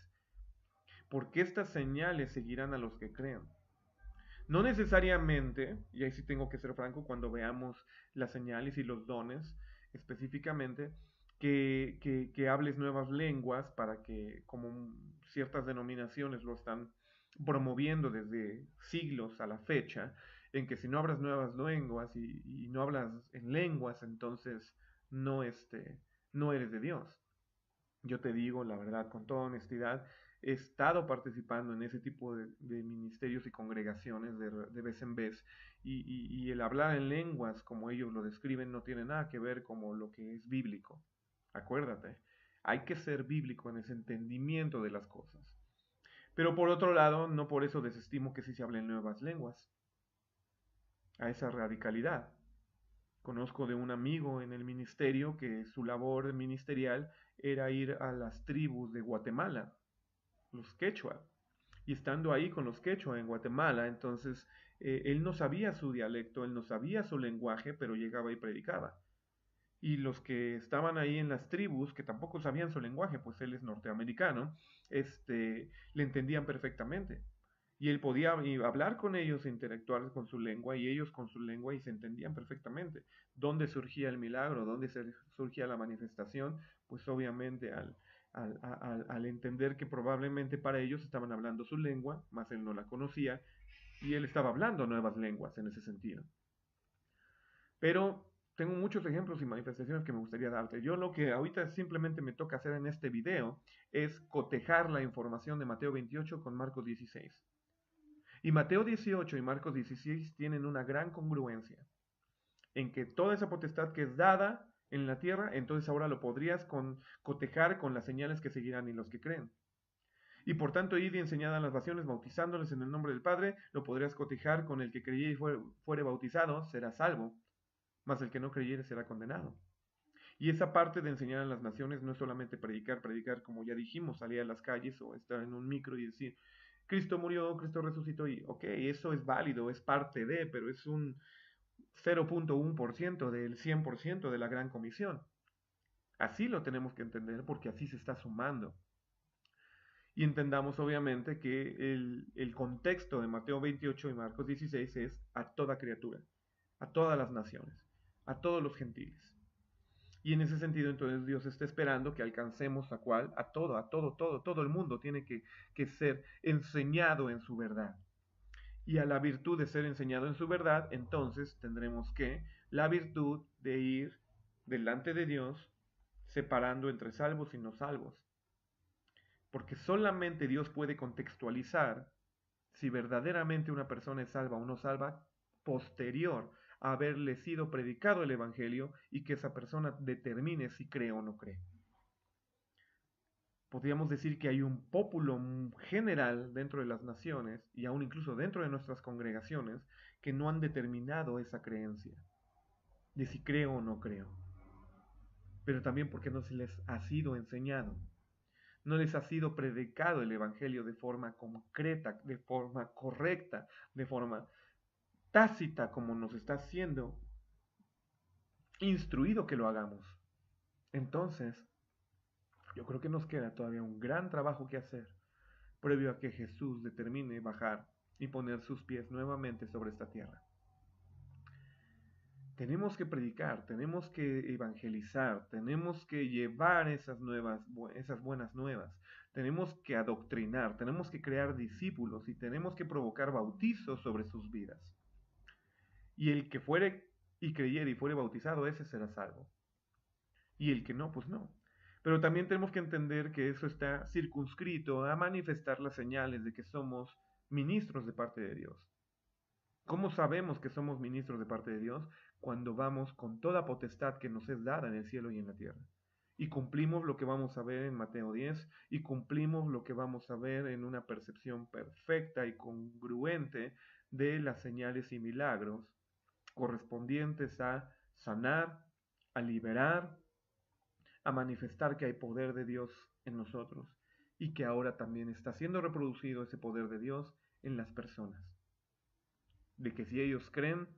Porque estas señales seguirán a los que crean. No necesariamente, y ahí sí tengo que ser franco, cuando veamos las señales y los dones específicamente, que hables nuevas lenguas para que, como ciertas denominaciones lo están promoviendo desde siglos a la fecha, en que si no hablas nuevas lenguas y no hablas en lenguas, entonces no, no eres de Dios. Yo te digo la verdad, con toda honestidad, he estado participando en ese tipo de ministerios y congregaciones de vez en vez, y el hablar en lenguas, como ellos lo describen, no tiene nada que ver con lo que es bíblico. Acuérdate, hay que ser bíblico en ese entendimiento de las cosas. Pero por otro lado, no por eso desestimo que sí se hablen nuevas lenguas, a esa radicalidad. Conozco de un amigo en el ministerio que su labor ministerial era ir a las tribus de Guatemala, los quechua, y estando ahí con los quechua en Guatemala, entonces él no sabía su dialecto, él no sabía su lenguaje, pero llegaba y predicaba. Y los que estaban ahí en las tribus, que tampoco sabían su lenguaje, pues él es norteamericano, le entendían perfectamente. Y él podía hablar con ellos e interactuar con su lengua y ellos con su lengua y se entendían perfectamente. ¿Dónde surgía el milagro? ¿Dónde surgía la manifestación? Pues obviamente al entender que probablemente para ellos estaban hablando su lengua, más él no la conocía, y él estaba hablando nuevas lenguas en ese sentido. Pero tengo muchos ejemplos y manifestaciones que me gustaría darte. Yo lo que ahorita simplemente me toca hacer en este video es cotejar la información de Mateo 28 con Marcos 16. Y Mateo 18 y Marcos 16 tienen una gran congruencia en que toda esa potestad que es dada en la tierra, entonces ahora lo podrías cotejar con las señales que seguirán en los que creen. Y por tanto, id y enseñad a las naciones, bautizándoles en el nombre del Padre, lo podrías cotejar con el que creyere y fuere bautizado, será salvo, mas el que no creyere será condenado. Y esa parte de enseñar a las naciones no es solamente predicar, como ya dijimos, salir a las calles o estar en un micro y decir, Cristo murió, Cristo resucitó, y ok, eso es válido, es parte de, pero es un 0.1% del 100% de la gran comisión. Así lo tenemos que entender porque así se está sumando. Y entendamos obviamente que el contexto de Mateo 28 y Marcos 16 es a toda criatura, a todas las naciones, a todos los gentiles. Y en ese sentido, entonces Dios está esperando que alcancemos a cuál, a todo el mundo tiene que ser enseñado en su verdad. Y a la virtud de ser enseñado en su verdad, entonces tendremos que la virtud de ir delante de Dios separando entre salvos y no salvos. Porque solamente Dios puede contextualizar si verdaderamente una persona es salva o no salva posterior a haberle sido predicado el Evangelio y que esa persona determine si cree o no cree. Podríamos decir que hay un pópulo general dentro de las naciones y aún incluso dentro de nuestras congregaciones que no han determinado esa creencia de si creo o no creo. Pero también porque no se les ha sido enseñado. No les ha sido predicado el Evangelio de forma concreta, de forma correcta, de forma tácita como nos está siendo instruido que lo hagamos. Entonces, yo creo que nos queda todavía un gran trabajo que hacer previo a que Jesús determine bajar y poner sus pies nuevamente sobre esta tierra. Tenemos que predicar, tenemos que evangelizar, tenemos que llevar esas buenas nuevas, tenemos que adoctrinar, tenemos que crear discípulos y tenemos que provocar bautizos sobre sus vidas. Y el que fuere y creyere y fuere bautizado, ese será salvo. Y el que no, pues no. Pero también tenemos que entender que eso está circunscrito a manifestar las señales de que somos ministros de parte de Dios. ¿Cómo sabemos que somos ministros de parte de Dios? Cuando vamos con toda potestad que nos es dada en el cielo y en la tierra. Y cumplimos lo que vamos a ver en Mateo 10, y cumplimos lo que vamos a ver en una percepción perfecta y congruente de las señales y milagros correspondientes a sanar, a liberar, a manifestar que hay poder de Dios en nosotros y que ahora también está siendo reproducido ese poder de Dios en las personas. De que si ellos creen,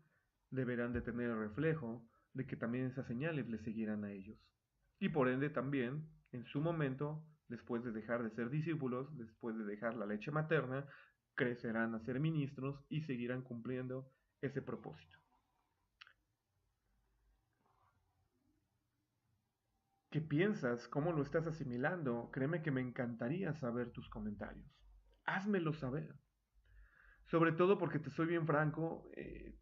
deberán de tener el reflejo de que también esas señales les seguirán a ellos. Y por ende también, en su momento, después de dejar de ser discípulos, después de dejar la leche materna, crecerán a ser ministros y seguirán cumpliendo ese propósito. ¿Qué piensas? ¿Cómo lo estás asimilando? Créeme que me encantaría saber tus comentarios. Házmelo saber. Sobre todo porque te soy bien franco,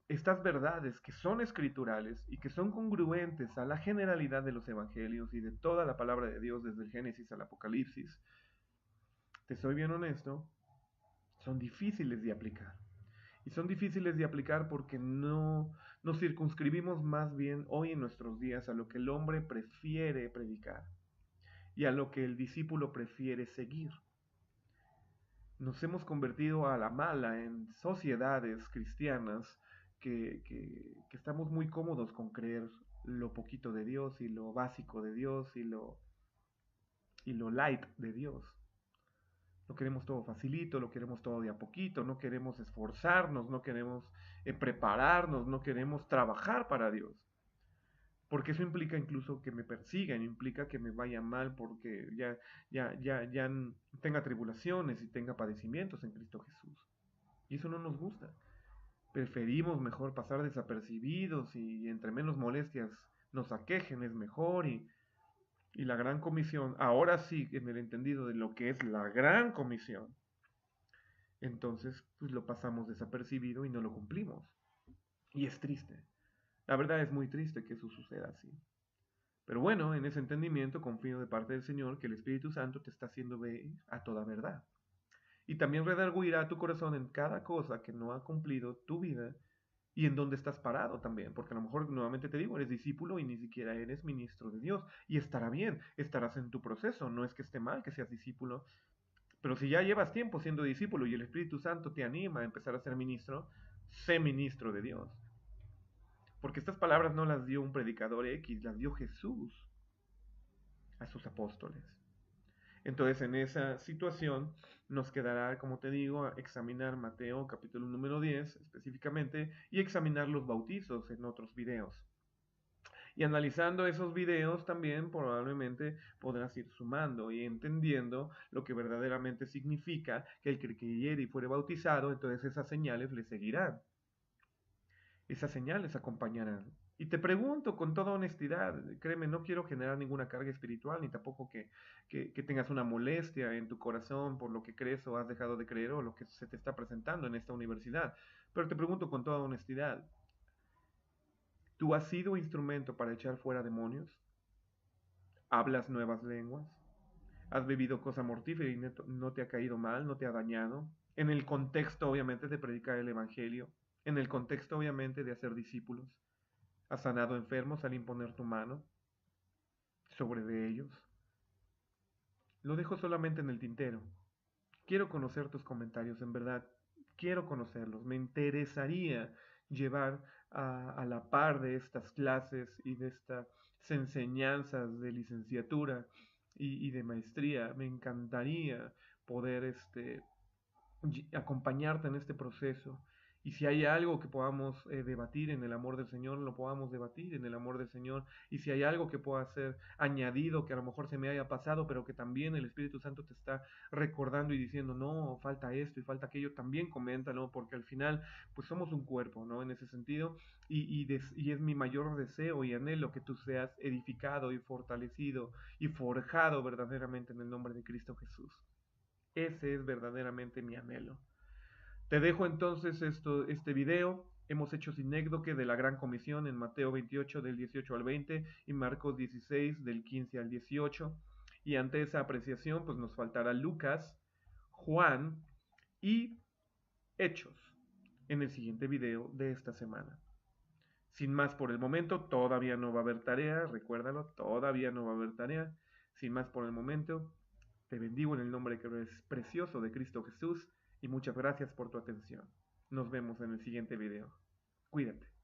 estas verdades que son escriturales y que son congruentes a la generalidad de los evangelios y de toda la palabra de Dios desde el Génesis al Apocalipsis, te soy bien honesto, son difíciles de aplicar. Y son difíciles de aplicar porque no nos circunscribimos más bien hoy en nuestros días a lo que el hombre prefiere predicar y a lo que el discípulo prefiere seguir. Nos hemos convertido a la mala en sociedades cristianas que estamos muy cómodos con creer lo poquito de Dios y lo básico de Dios y lo light de Dios. Lo queremos todo facilito, lo queremos todo de a poquito, no queremos esforzarnos, no queremos prepararnos, no queremos trabajar para Dios. Porque eso implica incluso que me persigan, implica que me vaya mal porque ya tenga tribulaciones y tenga padecimientos en Cristo Jesús. Y eso no nos gusta. Preferimos mejor pasar desapercibidos y entre menos molestias nos aquejen es mejor y la gran comisión, ahora sí en el entendido de lo que es la gran comisión, entonces pues lo pasamos desapercibido y no lo cumplimos. Y es triste. La verdad es muy triste que eso suceda así. Pero bueno, en ese entendimiento confío de parte del Señor que el Espíritu Santo te está haciendo ver a toda verdad. Y también redarguirá tu corazón en cada cosa que no ha cumplido tu vida y en dónde estás parado también. Porque a lo mejor, nuevamente te digo, eres discípulo y ni siquiera eres ministro de Dios. Y estará bien, estarás en tu proceso. No es que esté mal que seas discípulo. Pero si ya llevas tiempo siendo discípulo y el Espíritu Santo te anima a empezar a ser ministro, sé ministro de Dios. Porque estas palabras no las dio un predicador X, las dio Jesús a sus apóstoles. Entonces, en esa situación nos quedará, como te digo, examinar Mateo capítulo número 10 específicamente y examinar los bautizos en otros videos. Y analizando esos videos también probablemente podrás ir sumando y entendiendo lo que verdaderamente significa que el que creyere y fuere bautizado, entonces esas señales le seguirán. Esas señales acompañarán. Y te pregunto con toda honestidad, créeme, no quiero generar ninguna carga espiritual, ni tampoco que tengas una molestia en tu corazón por lo que crees o has dejado de creer o lo que se te está presentando en esta universidad. Pero te pregunto con toda honestidad, ¿tú has sido instrumento para echar fuera demonios? ¿Hablas nuevas lenguas? ¿Has bebido cosa mortífera y no te ha caído mal, no te ha dañado? En el contexto, obviamente, de predicar el Evangelio, en el contexto, obviamente, de hacer discípulos. ¿Has sanado enfermos al imponer tu mano sobre de ellos? Lo dejo solamente en el tintero. Quiero conocer tus comentarios, en verdad. Quiero conocerlos. Me interesaría llevar a la par de estas clases y de estas enseñanzas de licenciatura y de maestría. Me encantaría poder acompañarte en este proceso Y si hay algo que podamos debatir en el amor del Señor, lo podamos debatir en el amor del Señor. Y si hay algo que pueda ser añadido, que a lo mejor se me haya pasado, pero que también el Espíritu Santo te está recordando y diciendo, no, falta esto y falta aquello, también coméntalo, porque al final, pues somos un cuerpo, ¿no? En ese sentido, y es mi mayor deseo y anhelo que tú seas edificado y fortalecido y forjado verdaderamente en el nombre de Cristo Jesús. Ese es verdaderamente mi anhelo. Te dejo entonces este video. Hemos hecho sinécdoque de la Gran Comisión en Mateo 28 del 18 al 20 y Marcos 16 del 15 al 18. Y ante esa apreciación pues nos faltará Lucas, Juan y Hechos en el siguiente video de esta semana. Sin más por el momento, todavía no va a haber tarea, recuérdalo, todavía no va a haber tarea. Sin más por el momento, te bendigo en el nombre que es precioso de Cristo Jesús y muchas gracias por tu atención. Nos vemos en el siguiente video. Cuídate.